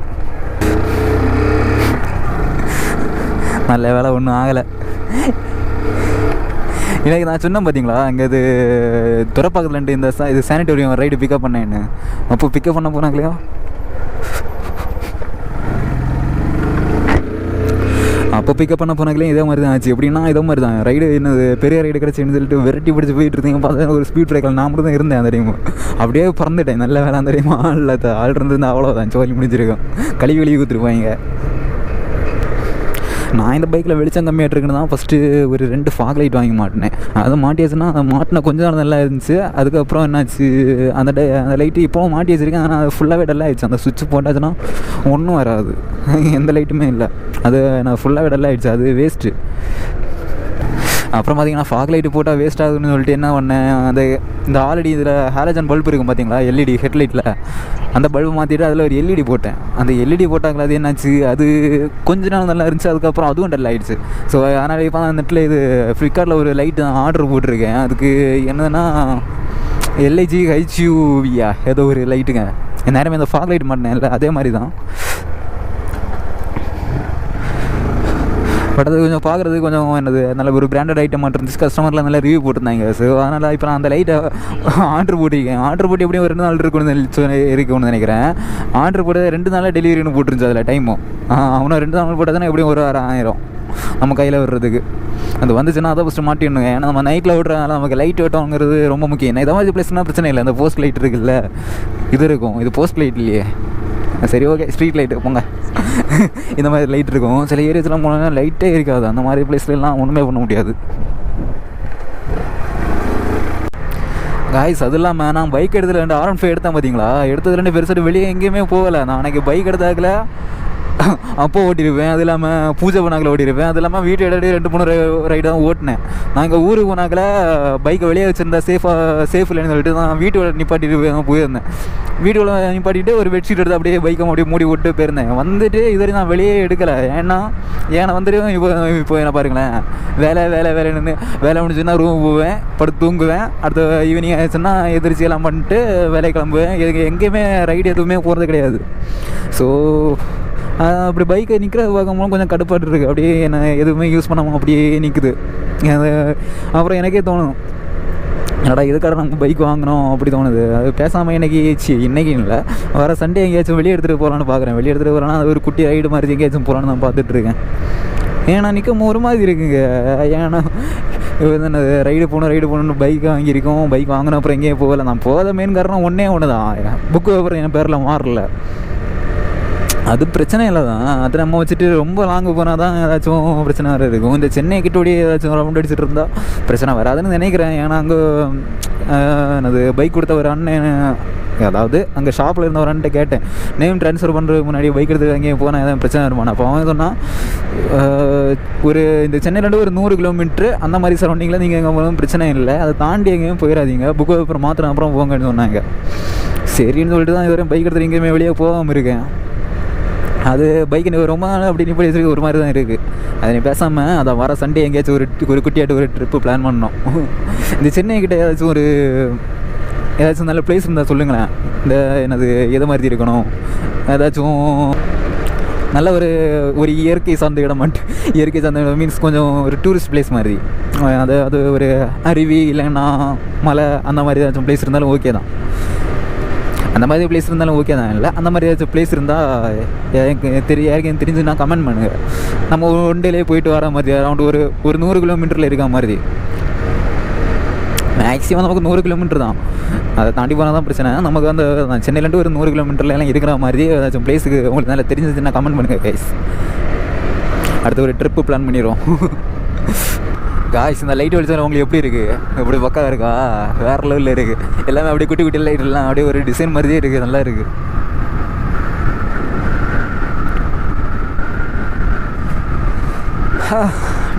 நல்ல வேலை ஒன்றும் ஆகலை. எனக்கு நான் சொன்னேன் பார்த்தீங்களா, அங்கே இது துறப்பாக்கத்துலன்ட்டு இந்த இது சானிட்டோரியம் ரைடு பிக்கப் பண்ணேன்னு. அப்போ பிக்கப் பண்ண போனாங்களையா, அப்போ பிக்கப் பண்ண போனாங்களே இதே மாதிரி தான் ஆச்சு. எப்படின்னா இதே மாதிரி தான் ரைடு என்னது பெரிய ரைடு கிடச்சின்னு சொல்லிட்டு வெரைட்டி பிடிச்சி போயிட்டு இருந்தீங்க. பார்த்தா ஒரு ஸ்பீட் பிரேக்கில் நான் மட்டும் தான் இருந்தேன் அந்த டைம். அப்படியே பறந்துட்டேன். நல்ல வேலை அந்த டைம் ஆள் இருந்தது அவ்வளோதான், சோழி முடிஞ்சிருக்கோம். கழுவி கொடுத்துருப்பாங்க. நான் இந்த பைக்கில் வெளிச்சம் கம்மியாக இருக்குன்னு தான் ஃபஸ்ட்டு ஒரு 2 ஃபாக் லைட் வாங்கி மாட்டினேன். அதை மாட்டியாச்சுன்னா அதை மாட்டின கொஞ்சம் நேரம் நல்லா இருந்துச்சு. அதுக்கப்புறம் என்னாச்சு, அந்த லைட்டு இப்போவும் மாட்டி வச்சுருக்கேன். ஆனால் அது ஃபுல்லாகவே டல்லாக ஆகிடுச்சு. அந்த சுவிட்ச் போட்டாச்சுன்னா ஒன்றும் வராது, எந்த லைட்டுமே இல்லை. அது நான் ஃபுல்லாகவே டல்லாக ஆகிடுச்சு. அது வேஸ்ட்டு. அப்புறம் பார்த்திங்கன்னா ஃபாக் லைட்டு போட்டால் வேஸ்ட் ஆகுதுன்னு சொல்லிட்டு என்ன பண்ணேன், இந்த ஆல்ரெடி இதில் ஹாலஜன் பல்ப் இருக்கும் பார்த்தீங்களா, எல்இடி ஹெட்லைட்டில், அந்த பல்பு மாற்றிட்டு அதில் ஒரு எல்இடி போட்டேன். அந்த எல்இடி போட்டாங்களா, அது என்னாச்சு, அது கொஞ்ச நாள் நல்லா இருந்துச்சு. அதுக்கப்புறம் அதுவும் டல் ஆகிடுச்சு. ஸோ அதனால் இப்போ அந்த நெட்டில் இது ஃப்ளிப்கார்ட்டில் ஒரு லைட்டு ஆர்டர் போட்டிருக்கேன். அதுக்கு என்னதுன்னா எல்ஐஜி ஹெச்யூவியா ஏதோ ஒரு லைட்டுங்க. நேரமே இந்த ஃபாக் லைட் மாட்டினேன் இல்லை, அதே மாதிரி தான். பட் அது கொஞ்சம் பார்க்குறதுக்கு கொஞ்சம் என்னது நல்ல ஒரு பிராண்டட் ஐட்டம் மட்டும் இருந்துச்சு. கஸ்டமரில் நல்லா ரிவ்யூ போட்டிருந்தாங்க. ஸோ அதனால் இப்போ நான் அந்த லைட்டை ஆர்டர் போட்டிருக்கேன். ஆர்டர் போட்டு எப்படியும் ஒரு 2 நாள் இருக்குன்னு நினைக்கிறேன். ஆர்டர் போட்டு 2 நாளில் டெலிவரின்னு போட்டுருந்துச்சு அதில் டைமும். அவனும் 2 நாள் போட்டால் தானே எப்படியும் ஒரு 1000 நம்ம கையில் வர்றதுக்கு. அது வந்துச்சுன்னா அதை ஃபஸ்ட்டு மாட்டிடணுங்க. ஏன்னா நம்ம நைட்டில் விட்றதுனால நமக்கு லைட் வெட்டோங்கிறது ரொம்ப முக்கியம். நான் இதை மாதிரி பிளேஸ்னால் பிரச்சனை இல்லை. அந்த போஸ்ட் லைட் இருக்குல்ல, இது இருக்கும். இது போஸ்ட் லைட் இல்லையே. சரி ஓகே, ஸ்ட்ரீட் லைட்டு போங்க. இந்த மாதிரி லைட் இருக்கும். சில ஏரியாஸ்லாம் போனோன்னா லைட்டே இருக்காது. அந்த மாதிரி பிளேஸ்லாம் ஒன்றுமே பண்ண முடியாது காய்ஸ். அது இல்லாமல் நான் பைக் எடுத்துல 2 R15 எடுத்தேன் பார்த்தீங்களா. எடுத்தது 2 பெருசாக வெளியே எங்கேயுமே போகலை. நான் அன்றைக்கி பைக் எடுத்தாக்கில் அப்போ ஓட்டிருப்பேன். அது இல்லாமல் பூஜை பண்ணாக்கில் ஓட்டிருப்பேன். அது இல்லாமல் வீட்டு இடையே 2-3 ரைடு தான் ஓட்டினேன். நான் இங்கே ஊருக்கு போனாக்கில் பைக்கை வெளியே வச்சுருந்தா சேஃப் இல்லைன்னு சொல்லிட்டு தான் வீட்டு நிப்பாட்டிட்டு தான் போயிருந்தேன். வீட்டுக்குள்ள நிப்பாட்டிட்டு ஒரு பெட்ஷீட் எடுத்து அப்படியே பைக்கை மூடி விட்டு போயிருந்தேன். வந்துட்டு இதுவரை நான் வெளியே எடுக்கலை. ஏன்னா வந்துட்டு இப்போ என்ன பாருங்களேன், வேலைன்னு வேலை முடிஞ்சுன்னா ரூம் போவேன், படுத்து தூங்குவேன். அடுத்த ஈவினிங் ஆயிடுச்சுன்னா எதிர்ச்சி எல்லாம் பண்ணிட்டு வேலை கிளம்புவேன். எங்கேயுமே ரைடு எதுவுமே போகிறது கிடையாது. ஸோ அப்படி பைக்கை நிற்கிறது பார்க்கும்போது கொஞ்சம் கடுப்பாட்டு இருக்குது. அப்படியே என்ன எதுவுமே யூஸ் பண்ணாமல் அப்படியே நிற்குது. அப்புறம் எனக்கே தோணும், என்னடா இதுக்காக நம்ம பைக் வாங்கினோம் அப்படி தோணுது. அது பேசாமல் இன்றைக்கி இல்லை, வர சண்டே எங்கேயாச்சும் வெளியே எடுத்துகிட்டு போகலான்னு பார்க்குறேன். வெளியே எடுத்துகிட்டு போகலான்னா அது ஒரு குட்டி ரைடு மாதிரி எங்கேயாச்சும் போகலான்னு நான் பார்த்துட்ருக்கேன். ஏன்னா நிற்கும் ஒரு மாதிரி இருக்குங்க. ஏன்னா என்னது ரைடு போகணுன்னு பைக் வாங்கியிருக்கோம். பைக் வாங்கின அப்புறம் எங்கேயும் போகலை. நான் போகாத மெயின் காரணம் ஒன்று தான், புக்கு அப்புறம் என் பேரில் மாறல. அது பிரச்சனை இல்லை தான். அது நம்ம வச்சுட்டு ரொம்ப லாங்கு போனால் தான் ஏதாச்சும் பிரச்சனை வர இருக்கும். இந்த சென்னை கிட்டோடைய ஏதாச்சும் ரவுண்ட் அடிச்சுட்டு இருந்தால் பிரச்சனை வராதுன்னு நினைக்கிறேன். ஏன்னா அங்கே அது பைக் கொடுத்த ஒரு அண்ணன், அதாவது அங்கே ஷாப்பில் இருந்த ஒரு அண்ணன் கேட்டேன், நேம் ட்ரான்ஸ்ஃபர் பண்ணுறதுக்கு முன்னாடி பைக் எடுத்து அங்கேயே போனால் எதாவது பிரச்சனை வருமானா. அப்போ அவன் சொன்னால் ஒரு இந்த சென்னையிலேருந்து ஒரு 100 கிலோமீட்ரு அந்த மாதிரி சரௌண்டிங்கில் நீங்கள் எங்கே போகணும் பிரச்சனை இல்லை, அதை தாண்டி எங்கேயும் போயிடாதீங்க, புக்கு அப்புறம் மாத்திரம் அப்புறம் போங்கன்னு சொன்னாங்க. சரின்னு சொல்லிட்டு தான் இதுவரை பைக் எடுத்துகிட்டு எங்கேயுமே வெளியே போகாமல் இருக்கேன். அது பைக்கு ரொம்ப நாள் அப்படி நிப்படி வச்சுருக்கு ஒரு மாதிரி தான் இருக்குது. அதை நீ பேசாமல் அதை வர சண்டே எங்கேயாச்சும் ஒரு குட்டியாட்டு ஒரு ட்ரிப்பு பிளான் பண்ணோம். இந்த சென்னைக்கிட்ட ஏதாச்சும் நல்ல பிளேஸ் இருந்தால் சொல்லுங்களேன். இந்த என்னது எதை மாதிரி இருக்கணும், ஏதாச்சும் நல்ல ஒரு இயற்கை சார்ந்த இடம் இயற்கை சார்ந்த இடம் மீன்ஸ் கொஞ்சம் ஒரு டூரிஸ்ட் பிளேஸ் மாதிரி. அது ஒரு அருவி இல்லைன்னா மலை அந்த மாதிரி ஏதாச்சும் பிளேஸ் இருந்தாலும் ஓகே தான். அந்த மாதிரி பிளேஸ் இருந்தாலும் ஓகே தான். இல்லை அந்த மாதிரி ஏதாச்சும் பிளேஸ் இருந்தால் யாருக்கும் தெரிஞ்சுன்னா கமெண்ட் பண்ணுங்கள். நம்ம ஒன் டேலேயே போயிட்டு வர மாதிரி அரௌண்ட் ஒரு 100 கிலோமீட்டரில் இருக்க மாதிரி. மேக்ஸிமம் நமக்கு 100 கிலோமீட்டர் தான். அதை தாண்டி போனால் தான் பிரச்சனை. நமக்கு அந்த சென்னையிலேருந்து ஒரு 100 கிலோமீட்டரில் எல்லாம் இருக்கிற மாதிரி ஏதாச்சும் பிளேஸுக்கு உங்களுக்கு நல்லா தெரிஞ்சிச்சுன்னா கமெண்ட் பண்ணுங்கள் கைஸ். அடுத்து ஒரு ட்ரிப்பு பிளான் பண்ணிடுவோம். காய்ஸ் இந்த லைட் வெளிச்சம் உங்களுக்கு எப்படி இருக்குது? எப்படி பக்கம் இருக்கா? வேறு லெவலில் இருக்குது. எல்லாமே அப்படியே குட்டி குட்டி லைட்லாம் அப்படியே ஒரு டிசைன் மாதிரியே இருக்குது. நல்லா இருக்குது.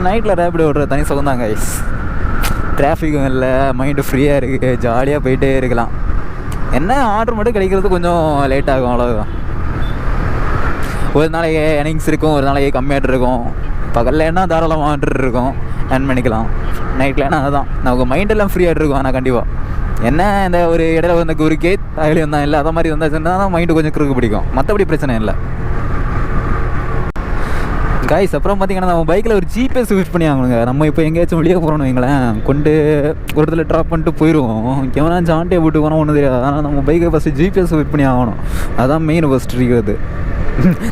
நைட்டில் ரேப்பிட் ஓடுற தனி சுகம் தான் காய்ஸ். டிராஃபிக்கும் இல்லை, மைண்டு ஃப்ரீயாக இருக்குது, ஜாலியாக போயிட்டே இருக்கலாம். என்ன ஆர்டர் மட்டும் கிடைக்கிறது கொஞ்சம் லேட் ஆகும், அவ்வளோதான். ஒரு நாளைக்கு எர்னிங்ஸ் இருக்கும், ஒரு நாளைக்கு கம்மியாகிட்டு இருக்கும். பகலில் என்ன தாராளமாக ஆர்டர் இருக்கும், ஏர்ன் பண்ணிக்கலாம். நைட்டில் என்ன அதுதான் நமக்கு மைண்டெல்லாம் ஃப்ரீயாக இருக்கும். ஆனால் கண்டிப்பாக என்ன இந்த ஒரு இடையில வந்து குறுக்கே தகலி வந்தால் இல்லை, அதை மாதிரி வந்தாச்சுன்னா தான் மைண்டு கொஞ்சம் குறுக்கு பிடிக்கும். மற்றபடி பிரச்சனை இல்லை காய்ஸ். அப்புறம் பார்த்தீங்கன்னா நம்ம பைக்கில் ஒரு ஜிபிஎஸ் யூஸ் பண்ணி ஆகணுங்க. நம்ம இப்போ எங்கேயாச்சும் வெளியே போகிறோன்னு வைங்களேன், கொண்டு ஒரு இடத்துல ட்ராப் பண்ணிட்டு போயிடுவோம். எவனாச்சும் ஆண்டையை போட்டு போனால் ஒன்றும் தெரியாது. அதனால் நம்ம பைக்கை ஃபஸ்ட்டு ஜிபிஎஸ் யூஸ் பண்ணி ஆகணும். அதுதான் மெயின் ஃபஸ்ட் இருக்கிறது.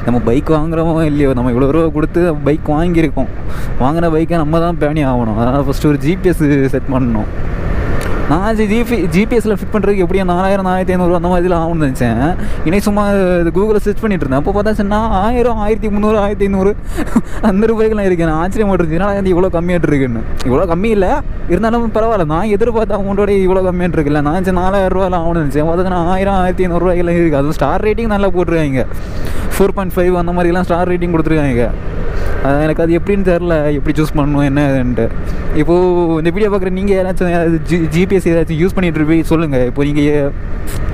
நம்ம பைக் வாங்குகிறோமோ இல்லையோ, நம்ம இவ்வளோ ரூபா கொடுத்து பைக் வாங்கியிருக்கோம். வாங்கின பைக்கை நம்ம தான் பேணி ஆகணும். அதனால் ஃபஸ்ட்டு ஒரு ஜிபிஎஸ் செட் பண்ணணும். நான் ஜிபிஎஸ்சில் ஃபிட் பண்ணுறதுக்கு எப்படியும் 4000 4500 அந்த மாதிரிலாம் ஆகும்னு நினச்சேன். இன்னைக்கு சும்மா இது கூகுளில் சர்ச் பண்ணிட்டு இருந்தேன். அப்போ பார்த்தா சொன்னா 1000 1300 1500 அந்த ரூபாய்க்கெலாம் இருக்கேன். ஆச்சரியமாட்டுருச்சு, ஏன்னா இவ்வளோ கம்மியாகிட்டு இருக்குன்னு. இவ்வளோ கம்மி இல்லை, இருந்தாலும் பரவாயில்ல. நான் எதிர்பார்த்த அமௌண்ட்டோட இவ்வளோ கம்மியாகிட்டு இருக்குல்ல. நான் 4000 ரூபாயில் ஆகணும்னு நினச்சேன். பார்த்தா நான் 1000 1500 ரூபாய்க்கெல்லாம் இருக்குது. அதுவும் ஸ்டார் ரேட்டிங் நல்லா போட்டுருக்காங்க. 4.5 அந்த மாதிரிலாம் ஸ்டார் ரேட்டிங் கொடுத்துருக்காங்க. எனக்கு அது எப்படின்னு தெரில, எப்படி சூஸ் பண்ணணும் என்னன்ட்டு. இப்போது இந்த வீடியோ பார்க்குற நீங்கள் யாராச்சும் ஜிபிஎஸ் ஏதாச்சும் யூஸ் பண்ணிகிட்ருப்பீங்க சொல்லுங்கள். இப்போ நீங்கள்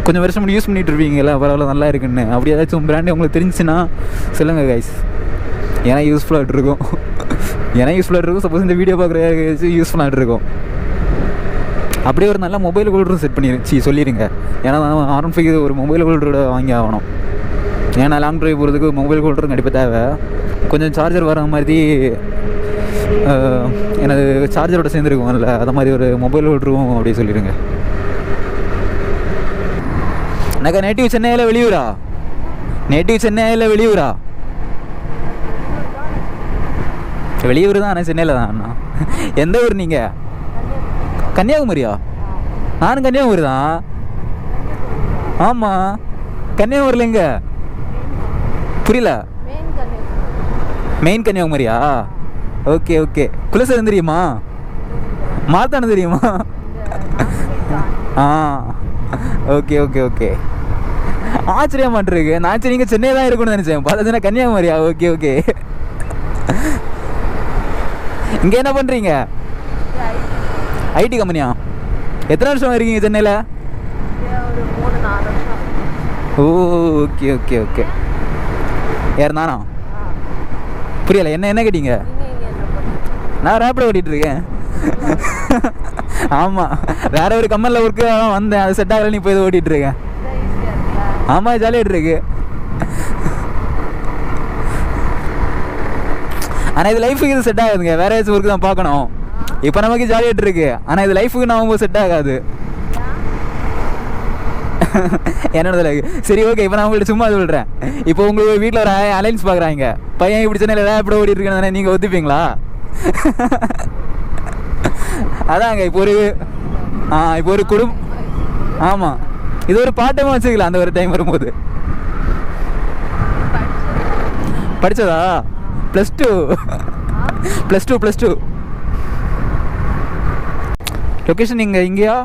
கொஞ்சம் வருஷம் முன்னாடி யூஸ் பண்ணிகிட்ருப்பீங்களா, பரவாயில்ல நல்லா இருக்குன்னு. அப்படி ஏதாச்சும் பிராண்டு உங்களுக்கு தெரிஞ்சுன்னா சொல்லுங்கள் கைஸ். ஏன்னா யூஸ்ஃபுல்லாகிட்டு இருக்கும். சப்போஸ் இந்த வீடியோ பார்க்குற யூஸ்ஃபுல்லாகிட்டு இருக்கும். அப்படியே ஒரு நல்ல மொபைல் ஹோல்டரும் செட் பண்ணிருச்சு சொல்லிடுங்க. ஏன்னா நான் R15 ஒரு மொபைல் ஹோல்டரோட வாங்கி ஆகணும். ஏன்னா லாங் ட்ரைவ் போகிறதுக்கு மொபைல் ஹோல்டரும் கண்டிப்பாக தேவை. கொஞ்சம் சார்ஜர் வர மாதிரி எனது சார்ஜரோட சேர்ந்துருக்கும்ல, அது மாதிரி ஒரு மொபைல் ஹோல்டரும் அப்படியே சொல்லிடுங்க. எனக்கு நேட்டிவ் சென்னையில் வெளியூரா? நேட்டிவ் சென்னையில் வெளியூரா? வெளியூர் தான், ஆனால் சென்னையில் தான். அண்ணா எந்த ஊர் நீங்கள்? கன்னியாகுமரியா? நானும் கன்னியாகுமரி தான். ஆமாம், கன்னியாகுமரியில் எங்கே? புரியல. மெயின் கன்னியாகுமரியா? Okay okay. குலசேகரன் தெரியுமா? மார்த்தாண்டம் தெரியுமா? ஆ ஓகே ஓகே ஓகே. ஆச்சரியமாட்டிருக்கு. நான் சரி நீங்கள் சென்னை தான் இருக்குன்னு நினச்சேன். பார்த்தா கன்னியாகுமரியா? Okay okay. இங்கே என்ன பண்ணுறீங்க? ஐடி கம்பெனியா? எத்தனை வருஷம் இருக்கீங்க சென்னையில்? ஓ ஓகே ஓகே ஓகே. யார் நானா? புரியலை. என்ன கேட்டீங்க? நான் ரேப்பிடோ ஓட்டிகிட்ருக்கேன். ஆமாம், வேற ஒரு கம்பெனியில் ஒர்க்கு வந்தேன், அது செட் ஆகலை, நீ போய் இதை ஓட்டிகிட்ருக்கேன். ஆமாம், ஜாலியாக இருக்கு. ஆனால் இது லைஃபுக்கு இது செட் ஆகாதுங்க. வேற ஏதாச்சும் ஒர்க்கு தான் பார்க்கணும். இப்போ நமக்கு ஜாலியாக இருக்கு, ஆனால் இது லைஃபுக்கு நம்ம செட் ஆகாது. என்னோட சரி ஓகே. இப்போ நான் உங்கள்கிட்ட சும்மா சொல்கிறேன். இப்போ உங்களுக்கு வீட்டில் ஒரு அலைன்ஸ் பார்க்குறாங்க, பையன் இப்படி சென்னையில் ரேப்பிடோ ஓடிட்டு இருக்கேன்னு நீங்கள் ஒத்துப்பீங்களா? அதாங்க இப்போ ஒரு குடும்பம். ஆமாம், இது ஒரு பார்ட் டைமாக வச்சுக்கலாம். அந்த ஒரு டைம் வரும்போது படித்ததா? +2 லொக்கேஷன் நீங்கள் இங்கேயா?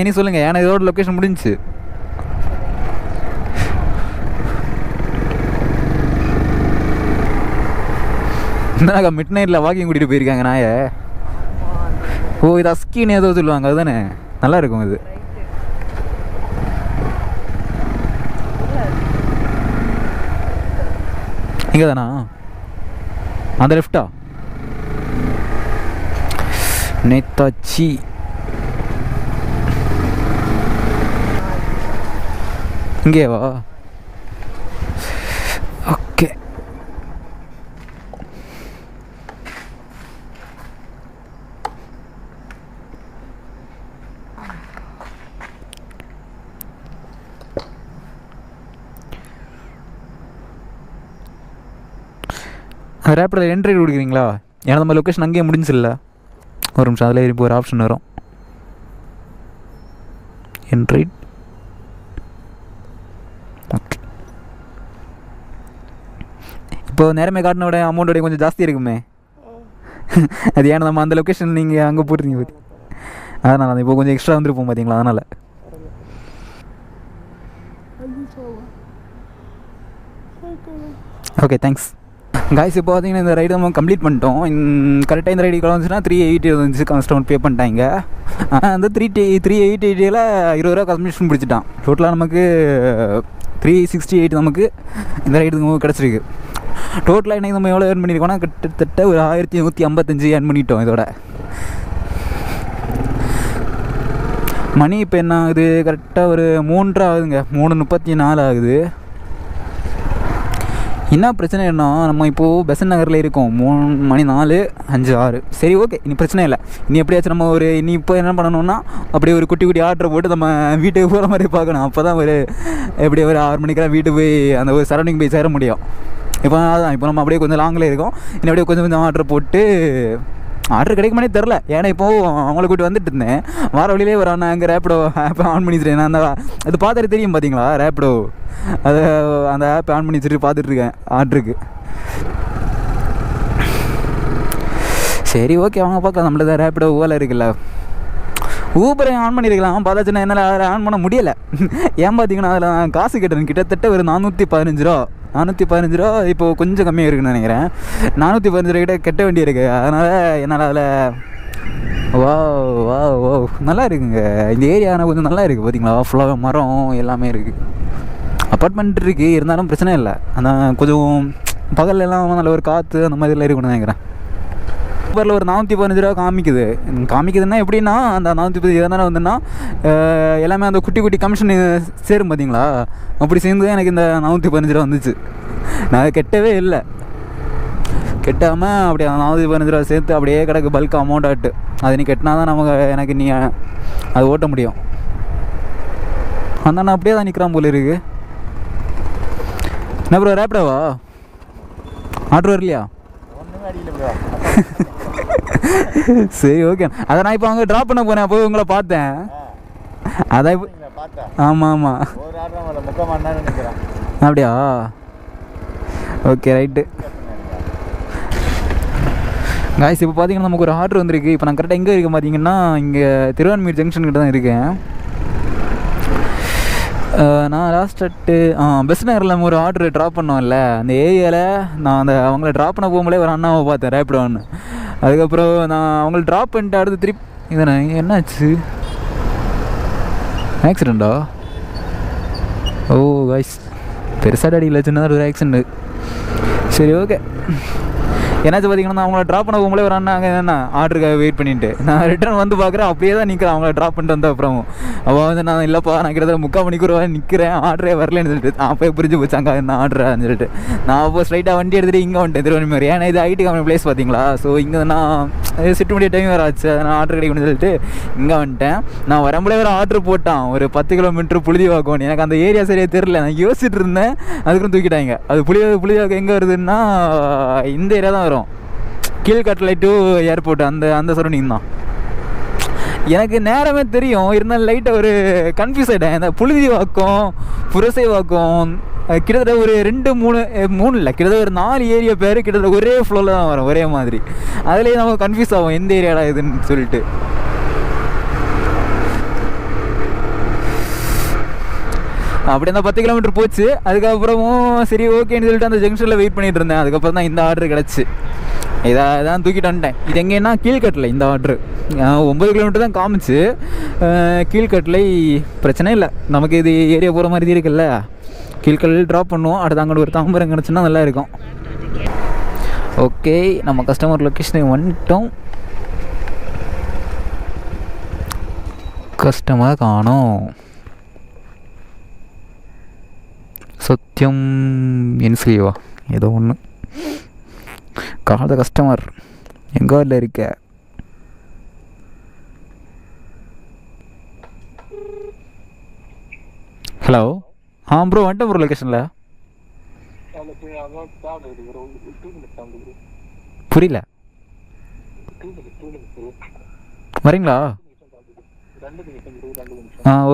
இனி சொல்லுங்கள், ஏன்னா இதோட லொக்கேஷன் முடிஞ்சிச்சு. என்னக்கா மிட் நைட்டில் வாக்கிங் கூட்டிகிட்டு போயிருக்காங்க நாயை? ஓ, இது அஸ்கின்னு ஏதோ சொல்லுவாங்க, அதுதானே? நல்லா இருக்கும் இது. இங்கே தானா? அந்த லெஃப்டா? நேதாஜி. இங்கேவா? ஓகே. ரேப்பிடில் என்ட்ரி கொடுக்குறீங்களா? ஏன்னா நம்ம லொக்கேஷன் அங்கேயே முடிஞ்சில்ல. ஒரு நிமிஷம், அதில் இப்போ ஒரு ஆப்ஷன் வரும், என்ட்ரி. ஓகே, இப்போ நேரமே காட்டினோட அமௌண்ட்டோடைய கொஞ்சம் ஜாஸ்தி இருக்குமே. அது ஏன்னா நம்ம அந்த லொக்கேஷன் நீங்கள் அங்கே போட்டுருங்க பற்றி, அதனால் இப்போ கொஞ்சம் எக்ஸ்ட்ரா வந்துருப்போம் பார்த்தீங்களா, அதனால். Okay, thanks guys. இப்போ பார்த்தீங்கன்னா இந்த ரைடு நம்ம கம்ப்ளீட் பண்ணிட்டோம். கரெக்டாக இந்த ரைடு வந்துச்சுன்னா 380 இருந்துச்சு, கஸ்டமர் பே பண்ணிட்டாங்க. அந்த 380ல் 20 ரூபா கமிஷன் பிடிச்சிட்டான். டோட்டலாக நமக்கு 368 நமக்கு இந்த ரைடு கிடச்சிருக்கு. டோட்டலாக இன்றைக்கி நம்ம எவ்வளோ ஏர்ன் பண்ணியிருக்கோம்னா கிட்டத்தட்ட ஒரு 1155 ஏர்ன் பண்ணிட்டோம். இதோட மணி இப்போ என்ன ஆகுது? கரெக்டாக ஒரு 3:30 ஆகுதுங்க, 3:34 ஆகுது. என்ன பிரச்சனை என்ன, நம்ம இப்போது பெசன் நகரில் இருக்கோம். 3 மணி 4, 5, 6. சரி ஓகே, இனி பிரச்சனை இல்லை. இனி எப்படியாச்சும் நம்ம இனி இப்போ என்ன பண்ணணும்னா அப்படியே ஒரு குட்டி ஆர்டரை போட்டு நம்ம வீட்டுக்கு போகிற மாதிரி பார்க்கணும். அப்போ தான் எப்படி ஒரு 6 மணிக்கெல்லாம் வீட்டுக்கு போய் அந்த ஒரு சரௌண்டிங் போய் சேர முடியும். இப்போ அதான், இப்போ நம்ம அப்படியே கொஞ்சம் லாங்கில் இருக்கோம். இன்னும் அப்படியே கொஞ்சம் ஆர்டர் போட்டு ஆர்டர் கிடைக்குமானே தெரில. ஏன்னா இப்போது அவங்கள கூட்டி வந்துட்டு இருந்தேன், வர வழியிலே ஒரு அங்கே ரேப்பிடோ ஆப்பை ஆன் பண்ணி வச்சுருக்கேன். நான் அந்த அது பார்த்துட்டு தெரியும் பார்த்தீங்களா, ரேப்பிடோ அதை அந்த ஆப்பை ஆன் பண்ணி வச்சுட்டு பார்த்துட்ருக்கேன் ஆர்டருக்கு. சரி ஓகே, அவங்க பார்க்கலாம். நம்மளது ரேப்பிடோ ஓலை இருக்குல்ல, ஊபரை ஆன் பண்ணியிருக்கலாம். பார்த்தாச்சுன்னா என்னால் அதில் ஆன் பண்ண முடியலை. ஏன் பார்த்தீங்கன்னா அதில் நான் காசு கேட்டேன், கிட்டத்தட்ட ஒரு 415 ரூபா. 415 ரூபா இப்போது கொஞ்சம் கம்மியாக இருக்குன்னு நினைக்கிறேன். 415 ரூபா கிட்ட கட்ட வேண்டி இருக்குது. அதனால் என்னால் அதில் வா நல்லா இருக்குங்க இந்த ஏரியா. ஆனால் கொஞ்சம் நல்லா இருக்குது பார்த்தீங்களா, ஃபுல்லாக மரம் எல்லாமே இருக்குது. அப்பார்ட்மெண்ட் இருக்குது, இருந்தாலும் பிரச்சனை இல்லை. ஆனால் கொஞ்சம் பகல் எல்லாம் நல்ல ஒரு காற்று அந்த மாதிரிலாம் இருக்குன்னு நினைக்கிறேன். ஊபரில் ஒரு 415 ரூபா காமிக்குதுன்னா எப்படின்னா அந்த 415 எதனால வந்துன்னா எல்லாமே அந்த குட்டி குட்டி கமிஷன் சேரும் பார்த்தீங்களா, அப்படி சேர்ந்து எனக்கு இந்த 415 ரூபா வந்துச்சு. நான் கெட்டவே இல்லை, கெட்டாமல் அப்படியே 415 ரூபா சேர்த்து அப்படியே கிடக்கு பல்க் அமௌண்ட் ஆட்டு. அது நீ கெட்டினா தான் எனக்கு நீ அது ஓட்ட முடியும். அந்த அப்படியே தான் நிற்கிறான் போல இருக்கு. என்ன ப்ரோ ரேப்டாவா ஆர்டர் வரலையா? சரி ஓகே. அதை நான் இப்போ அங்கே ட்ராப் பண்ண போனேன், அப்போ உங்களை பார்த்தேன். அதான் இப்போ ஆமாம் ஆமாம் அப்படியா? Okay right guys. இப்போ பார்த்தீங்கன்னா நமக்கு ஒரு ஆர்டர் வந்திருக்கு. இப்போ நான் கரெக்டாக எங்கே இருக்கேன் பார்த்தீங்கன்னா, இங்கே திருவான்மீர் ஜங்ஷன்கிட்ட தான் இருக்கேன். நான் லாஸ்ட் பெஸ்ட் நகரில் நம்ம ஒரு ஆர்டர் ட்ராப் பண்ணோம்ல, அந்த ஏரியாவில் நான் அவங்கள ட்ராப் பண்ண போகும்போதே ஒரு அண்ணாவை பார்த்தேன் ரேப்பிடோன்னு. அதுக்கப்புறம் நான் அவங்கள ட்ராப் பண்ணிட்டு அடுத்து திருப்பி இதை என்னாச்சு, ஆக்சிடெண்ட்டா? ஓ காய்ஸ், பெருசாக அடியில் சின்னதாக ஒரு ஆக்சிடெண்ட்டு. சரி ஓகே. என்னாச்சு பார்த்தீங்கன்னா, அவங்கள ட்ராப் பண்ண போகும்போது ஒரு அண்ணாங்க என்ன ஆர்டருக்காக வெயிட் பண்ணிட்டு நான் ரிட்டர்ன் வந்து பார்க்குறேன், அப்படியே தான் நிற்கிறேன் அவங்கள ட்ராப் பண்ணிட்டு வந்த அப்புறமும். அவள் வந்து நான் இல்லைப்பா நான் கிட்டத்தட்ட 3/4 மணிக்கூர் நிற்கிறேன், ஆர்டரே வரலன்னு சொல்லிட்டு அப்போயே புரிஞ்சு போச்சாங்க என்ன ஆர்டரான்னு சொல்லிட்டு. நான் அப்போ ஸ்ட்ரைட்டாக வண்டி எடுத்துகிட்டு இங்கே வந்துட்டேன் திருவண்ணாமலை. ஏன்னா இது ஐடி கம்பெனி பிளேஸ் பார்த்தீங்களா, ஸோ இங்கே நான் சிட்டு முடிய டைம் வேறு ஆச்சு, நான் ஆர்டர் கிடைக்கும்னு சொல்லிட்டு இங்கே வந்துட்டேன். நான் வரும்போதே வேறு ஆர்டர் போட்டான், ஒரு 10 கிலோமீட்டர் புழுதிவாக்கம். எனக்கு அந்த ஏரியா சரியாக தெரில, நான் யோசிச்சுட்டு இருந்தேன், அதுக்கும் தூக்கிட்டாங்க. அது புழுதிவாக்கம் எங்கே வருதுன்னா இந்த ஏரியா தான் வரும், கீழ்கட்டளை டு ஏர்போர்ட் அந்த சரௌண்டிங் தான். எனக்கு நேரமே தெரியும், இருந்தாலும் லைட்டாக ஒரு கன்ஃபியூஸ் ஆகிட்டேன். இந்த புழுதிவாக்கம் புரசைவாக்கம் கிட்டத்தட்ட ஒரு 2-3 இல்லை, கிட்டத்தட்ட ஒரு 4 ஏரியா பேர் கிட்டத்தட்ட ஒரே ஃப்ளோவில் தான் வரும், ஒரே மாதிரி. அதுலேயே நம்ம கன்ஃபியூஸ் ஆகும் எந்த ஏரியாடா இதுன்னு சொல்லிட்டு. அப்படி அந்த 10 கிலோமீட்டர் போச்சு. அதுக்கப்புறமும் சரி ஓகேன்னு சொல்லிட்டு அந்த ஜங்ஷனில் வெயிட் பண்ணிகிட்டு இருந்தேன். அதுக்கப்புறம் தான் இந்த ஆர்டர் கிடச்சி, இதான் தூக்கிட்டு வந்துட்டேன். இது எங்கேன்னா கீழ்கட்டளை. இந்த ஆர்டரு 9 கிலோமீட்டர் தான் காமிச்சு, கீழ்கட்டளை பிரச்சனை இல்லை, நமக்கு இது ஏரியா போகிற மாதிரி இருக்குல்ல. கீழ்கட்டளையில் ட்ராப் பண்ணுவோம், அடுத்து அங்கே ஒரு தாம்பரம் கிடச்சுன்னா நல்லா இருக்கும். ஓகே, நம்ம கஸ்டமர் லொக்கேஷனுக்கு வந்துட்டோம். கஸ்டமர் காணோம். சத்தியம் என்சிலிவா ஏதோ ஒன்று காத கஸ்டமர் எங்கே வரல இருக்க. ஹலோ ப்ரோ வந்துட்டேன் ப்ரோ லொக்கேஷனில். புரியல, வரீங்களா?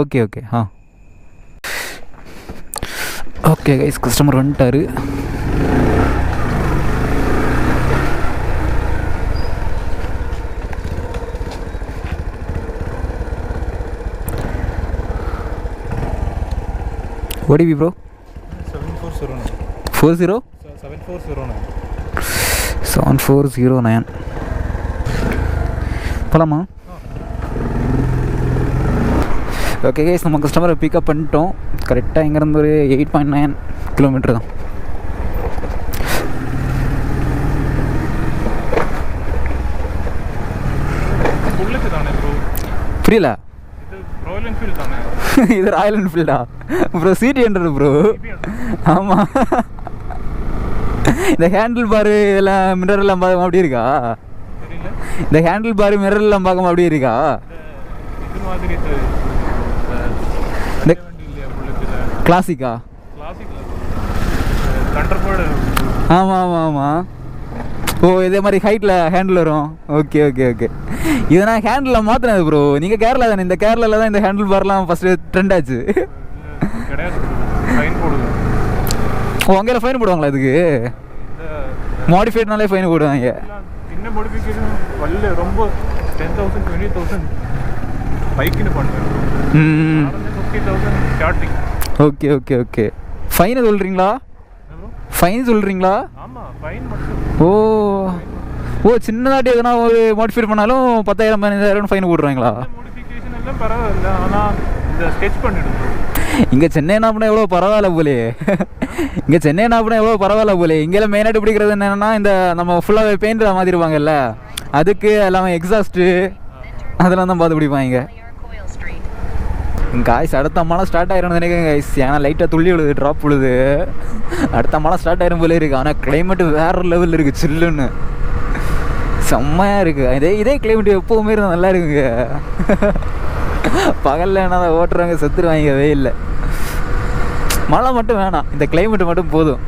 Okay okay okay guys, customer வந்துட்டாரு. What do you bro? 7409. 40? 7409. 7409. போலாமா? ஓகே கைஸ், நம்ம கஸ்டமரை பிக்கப் பண்ணிட்டோம். கரெக்டாக இங்கேருந்து ஒரு 8.9 கிலோமீட்டர் தான். புரியல? ராயல் என்ஃபீல்டு தானே இது? ராயல் என்ஃபீல்டா ப்ரோ? CT100 bro. ஆமாம், இந்த ஹேண்டில் பாரு இதெல்லாம் மிரர்லாம் பார்க்க அப்படி இருக்கா? இந்த ஹேண்டில் பாரு மிரர்லாம் பார்க்க அப்படி இருக்கா? இந்த கிளாசிக்கா? ஆமாம் ஆமாம் ஆமாம். ஓ, இதே மாதிரி ஹைட்டில் ஹேண்டில் வரும். Okay okay okay. இதை நான் ஹேண்டில் மாற்றினது ப்ரோ. நீங்கள் கேரளா தானே? இந்த கேரளாவில் தான் இந்த ஹேண்டில் பார்லாம் ஃபஸ்ட்டு ட்ரெண்ட் ஆச்சு. ஓ, அங்கே ஃபைன் போடுவாங்களா இதுக்கு? மாடிஃபைட்னாலே ஃபைன் போடுவாங்க. சின்ன மாடிஃபிகேஷன் வல்ல ரொம்ப 10,000 20,000 பைக்குன்னு பண்ணுவேன். 50,000 ஸ்டார்டிங். Okay okay okay. ஃபைனை சொல்கிறீங்களா? ஃபைன் சொல்கிறீங்களா? ஆமாம், ஃபைன் மட்டும். ஓ ஓ, சின்னதாட்டி எதனா ஒரு மாடிஃபை பண்ணாலும் 10,000 15,000 ஃபைன் போடுறாங்களா? மாடிஃபிகேஷன் எல்லாம் பரவாயில்ல, ஆனால் இந்த ஸ்கெட்ச் பண்ணிவிடுங்க. இங்கே சென்னை நாப்புனா எவ்வளோ பரவாயில்ல போலே. இங்கே சென்னை நாப்புனா எவ்வளோ பரவாயில்ல போலே. இங்கெல்லாம் மெயினாக பிடிக்கிறது என்னென்னா, இந்த நம்ம ஃபுல்லாக பெயிண்ட் மாற்றிருப்பாங்கல்ல, அதுக்கு எல்லாமே எக்ஸாஸ்ட்டு அதெல்லாம் தான் பார்த்து பிடிப்பாங்க. காய்ஸ் அடுத்த மழை ஸ்டார்ட் ஆயிரும்னு நினைக்கிறேன் காய்ஸ். ஏன்னா லைட்டாக துள்ளி விழுது, ட்ராப் விழுது. அடுத்த மழை ஸ்டார்ட் ஆயிரும் போல இருக்குது. ஆனால் கிளைமேட்டு வேறு லெவலில் இருக்குது, சில்லுன்னு செம்மையாக இருக்குது. இதே கிளைமேட் எப்போவுமே இருந்தால் நல்லா இருக்குங்க. பகலில் என்ன தான் ஓட்டுறவங்க செத்துருவாங்க வெயில்ல. மழை மட்டும் வேணாம், இந்த கிளைமேட்டு மட்டும் போதும்.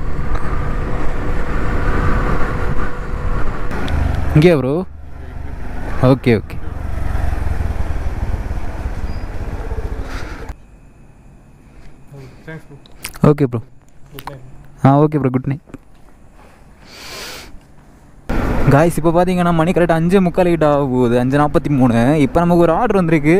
இங்கே bro. Okay okay. Thanks bro. Okay bro. Okay bro, good night. Guys இப்போ பார்த்தீங்கன்னா மணி கரெக்டாக 5:45 கிட்ட ஆக போகுது, 5:43. இப்போ நமக்கு ஒரு ஆர்டர் வந்திருக்கு.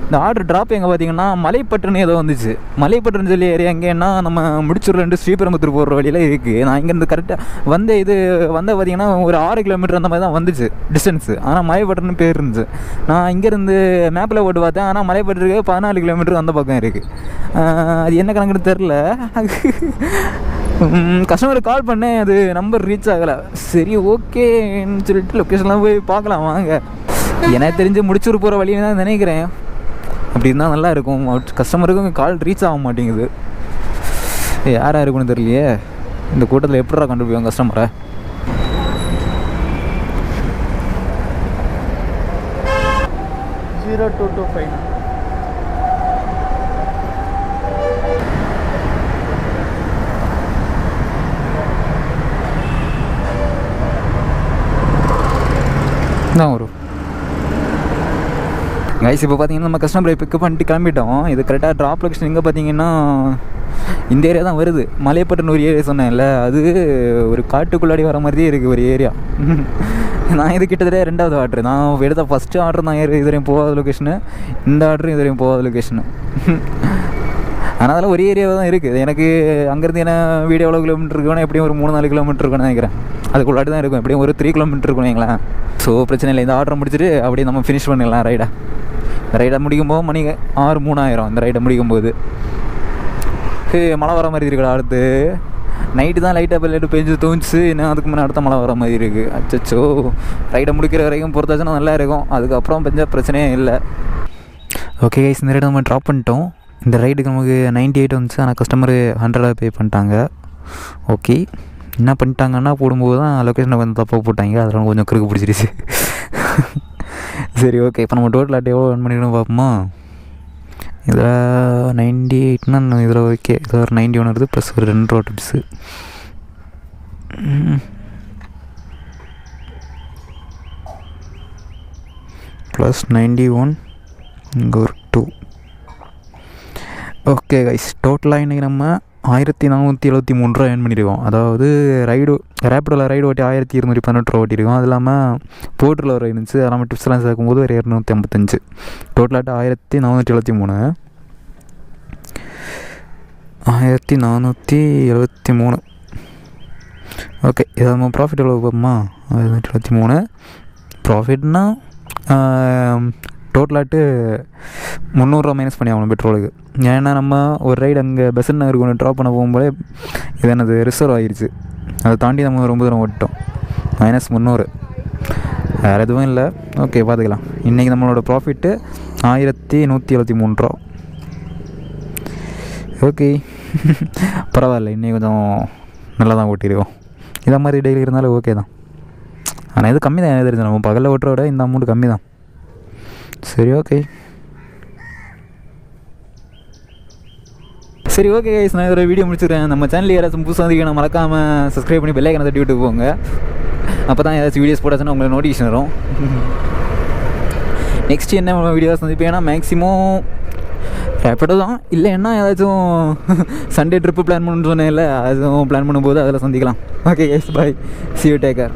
இந்த ஆர்டர் ட்ராப் எங்கே பார்த்தீங்கன்னா மலைப்பட்டுன்னு ஏதோ வந்துச்சு. மலைப்பட்டுன்னு சொல்லி ஏரியா எங்கேன்னா நம்ம முடிச்சூர்லேருந்து ஸ்ரீபெரும்புத்தூர் போகிற வழியில் இருக்குது. நான் இங்கேருந்து கரெக்டாக வந்த பார்த்தீங்கன்னா ஒரு 6 கிலோமீட்டர் அந்த மாதிரி தான் வந்துச்சு டிஸ்டன்ஸு. ஆனால் மலைப்பட்டுன்னு பேர் இருந்துச்சு. நான் இங்கேருந்து மேப்பில் போட்டு பார்த்தேன். ஆனால் மலைப்பட்டு 14 கிலோமீட்டர் அந்த பக்கம் இருக்குது. அது என்ன கணக்குன்னு தெரில. கஸ்டமருக்கு கால் பண்ணேன், அது நம்பர் ரீச் ஆகலை. சரி ஓகேன்னு சொல்லிட்டு லொக்கேஷன்லாம் போய் பார்க்கலாம் வாங்க. எனக்கு தெரிஞ்சு முடிச்சூர் போகிற வழின்னு தான் நினைக்கிறேன். அப்படி இருந்தால் நல்லா இருக்கும். கஸ்டமருக்கும் கால் ரீச் ஆக மாட்டேங்குது. யாராக இருக்குன்னு தெரியலையே. இந்த கூட்டத்தில் எப்படிடா கண்டுபிடிப்போம் கஸ்டமரை? தான் வரும். கைஸ் இப்போ பார்த்தீங்கன்னா நம்ம கஸ்டமரை பிக்கப் பண்ணிட்டு கிளம்பிட்டோம். இது கரெக்டாக ட்ராப் லொக்கேஷன் எங்கே பார்த்தீங்கன்னா இந்த ஏரியா தான் வருது. மலையப்பட்டுன்னு ஒரு ஏரியா சொன்னேன்ல, அது ஒரு காட்டுக்குள்ளாடி வர மாதிரியே இருக்குது ஒரு ஏரியா. நான் இது கிட்டத்தட்ட 2வது ஆர்டர். நான் எடுத்த ஃபஸ்ட்டு ஆர்டர் தான் இதுவரையும் போகாத லொக்கேஷனு. இந்த ஆர்டரும் இதுவரையும் போகாத லொக்கேஷனு. ஆனால் அதெல்லாம் ஒரு ஏரியாவில் தான் இருக்குது. எனக்கு அங்கேருந்து என்ன வீடியோ எவ்வளோ கிலோமீட்டர் இருக்குன்னா எப்படியும் ஒரு 3-4 கிலோமீட்டர் இருக்குன்னு நினைக்கிறேன். அதுக்குள்ளாடி தான் இருக்கும். எப்படியும் ஒரு 3 கிலோமீட்டர் இருக்கும் வைங்களேன். ஸோ பிரச்சனை இல்லை. இந்த ஆர்டரை முடிச்சுட்டு அப்படியே நம்ம ஃபினிஷ் பண்ணிடலாம் ரைடை. இந்த ரைடை முடிக்கும்போது மணி 6:03 ஆயிரும். இந்த ரைடை முடிக்கும்போது மழை வர மாதிரி இருக்குடா. அடுத்து நைட்டு தான் லைட்டாக பெல்லைட்டு பெஞ்சு தோணுச்சு. இன்னும் அதுக்கு முன்னே அடுத்த மழை வர மாதிரி இருக்குது. அச்சோ, ரைடை முடிக்கிற வரைக்கும் பொறுத்தாச்சுன்னா நல்லா இருக்கும். அதுக்கப்புறம் பெஞ்ச பிரச்சனையே இல்லை. ஓகே கைஸ், இந்த ரைடை நம்ம ட்ராப் பண்ணிட்டோம். இந்த ரைடுக்கு நமக்கு 98 வந்துச்சு. ஆனால் கஸ்டமரு 100 பே பண்ணிட்டாங்க. ஓகே, என்ன பண்ணிட்டாங்கன்னா போடும்போது தான் லொக்கேஷனை கொஞ்சம் தப்பாக போட்டாங்க. அதெல்லாம் கொஞ்சம் கிறுக்கு பிடிச்சிருச்சு. சரி ஓகே, இப்போ நம்ம டோட்டல் ஆட்டு எவ்வளோ ரன் பண்ணிக்கணும் பார்ப்போமா? இதில் 98னா இதில் ஓகே. இதில் ஒரு 91 வருது ப்ளஸ் ஒரு 2 ரோட் டிப்ஸு. ப்ளஸ் 91 இங்கே ஒரு 2. ஓகே கைஸ், டோட்டலாக இன்றைக்கி நம்ம 1473 ரூபா ஏர்ன் பண்ணியிருக்கோம். அதாவது ரேப்பிடோவில் ரைடு ஓட்டி 1218 ரூபா ஓட்டியிருக்கோம். அது இல்லாமல் போர்ட்டில் ஒரு இருந்துச்சு. அது இல்லாமல் டிப்ஸ்லாம் சேர்க்கும்போது ஒரு 255. டோட்டலாகிட்ட 1473. ஓகே, இதை நம்ம ப்ராஃபிட் எவ்வளோ பார்ப்போமா? 273 ப்ராஃபிட்னா டோட்டலாகிட்டு 300 ரூபா மைனஸ் பண்ணி ஆகணும் பெட்ரோலுக்கு. ஏன்னா நம்ம ஒரு ரைடு அங்கே பெசன் நகருக்கு ஒன்று ட்ராப் பண்ண போகும்போதே இது என்னது ரிசர்வ் ஆகிடுச்சு. அதை தாண்டி நம்ம ரொம்ப தூரம் ஓட்டிட்டோம். -300, வேறு எதுவும் இல்லை. ஓகே, பார்த்துக்கலாம். இன்றைக்கி நம்மளோட ப்ராஃபிட்டு 1173 ரூபா. ஓகே, பரவாயில்ல. இன்றைக்கி கொஞ்சம் நல்லா தான் ஓட்டியிருக்கோம். இதை மாதிரி டெய்லி இருந்தாலும் ஓகே தான். ஆனால் இது கம்மி தான். எனக்கு தெரிஞ்சு நம்ம பகலில் ஓட்டுற விட இந்த அமௌண்ட் கம்மி தான். சரி ஓகே. சரி ஓகே கைஸ், நான் இதோட வீடியோ முடிச்சுக்கிறேன். நம்ம சேனல் யாராச்சும் புதுசாக வந்தீங்கன்னா மறக்காமல் சப்ஸ்கிரைப் பண்ணி பெல் ஐக்கானை தட்டி விட்டு போங்க. அப்போ தான் ஏதாச்சும் வீடியோஸ் போட்டாச்சுன்னா உங்களுக்கு நோட்டிஃபிகேஷன் வரும். நெக்ஸ்ட் என்ன வீடியோஸ் சந்திப்பேன்னா மேக்ஸிமம் ரேப்பிடோ தான். இல்லைன்னா ஏதாச்சும் சண்டே ட்ரிப்பு பிளான் பண்ணணுன்னு சொன்னேன்ல, அதுவும் பிளான் பண்ணும்போது அதில் சந்திக்கலாம். Okay guys, bye, see you, take care.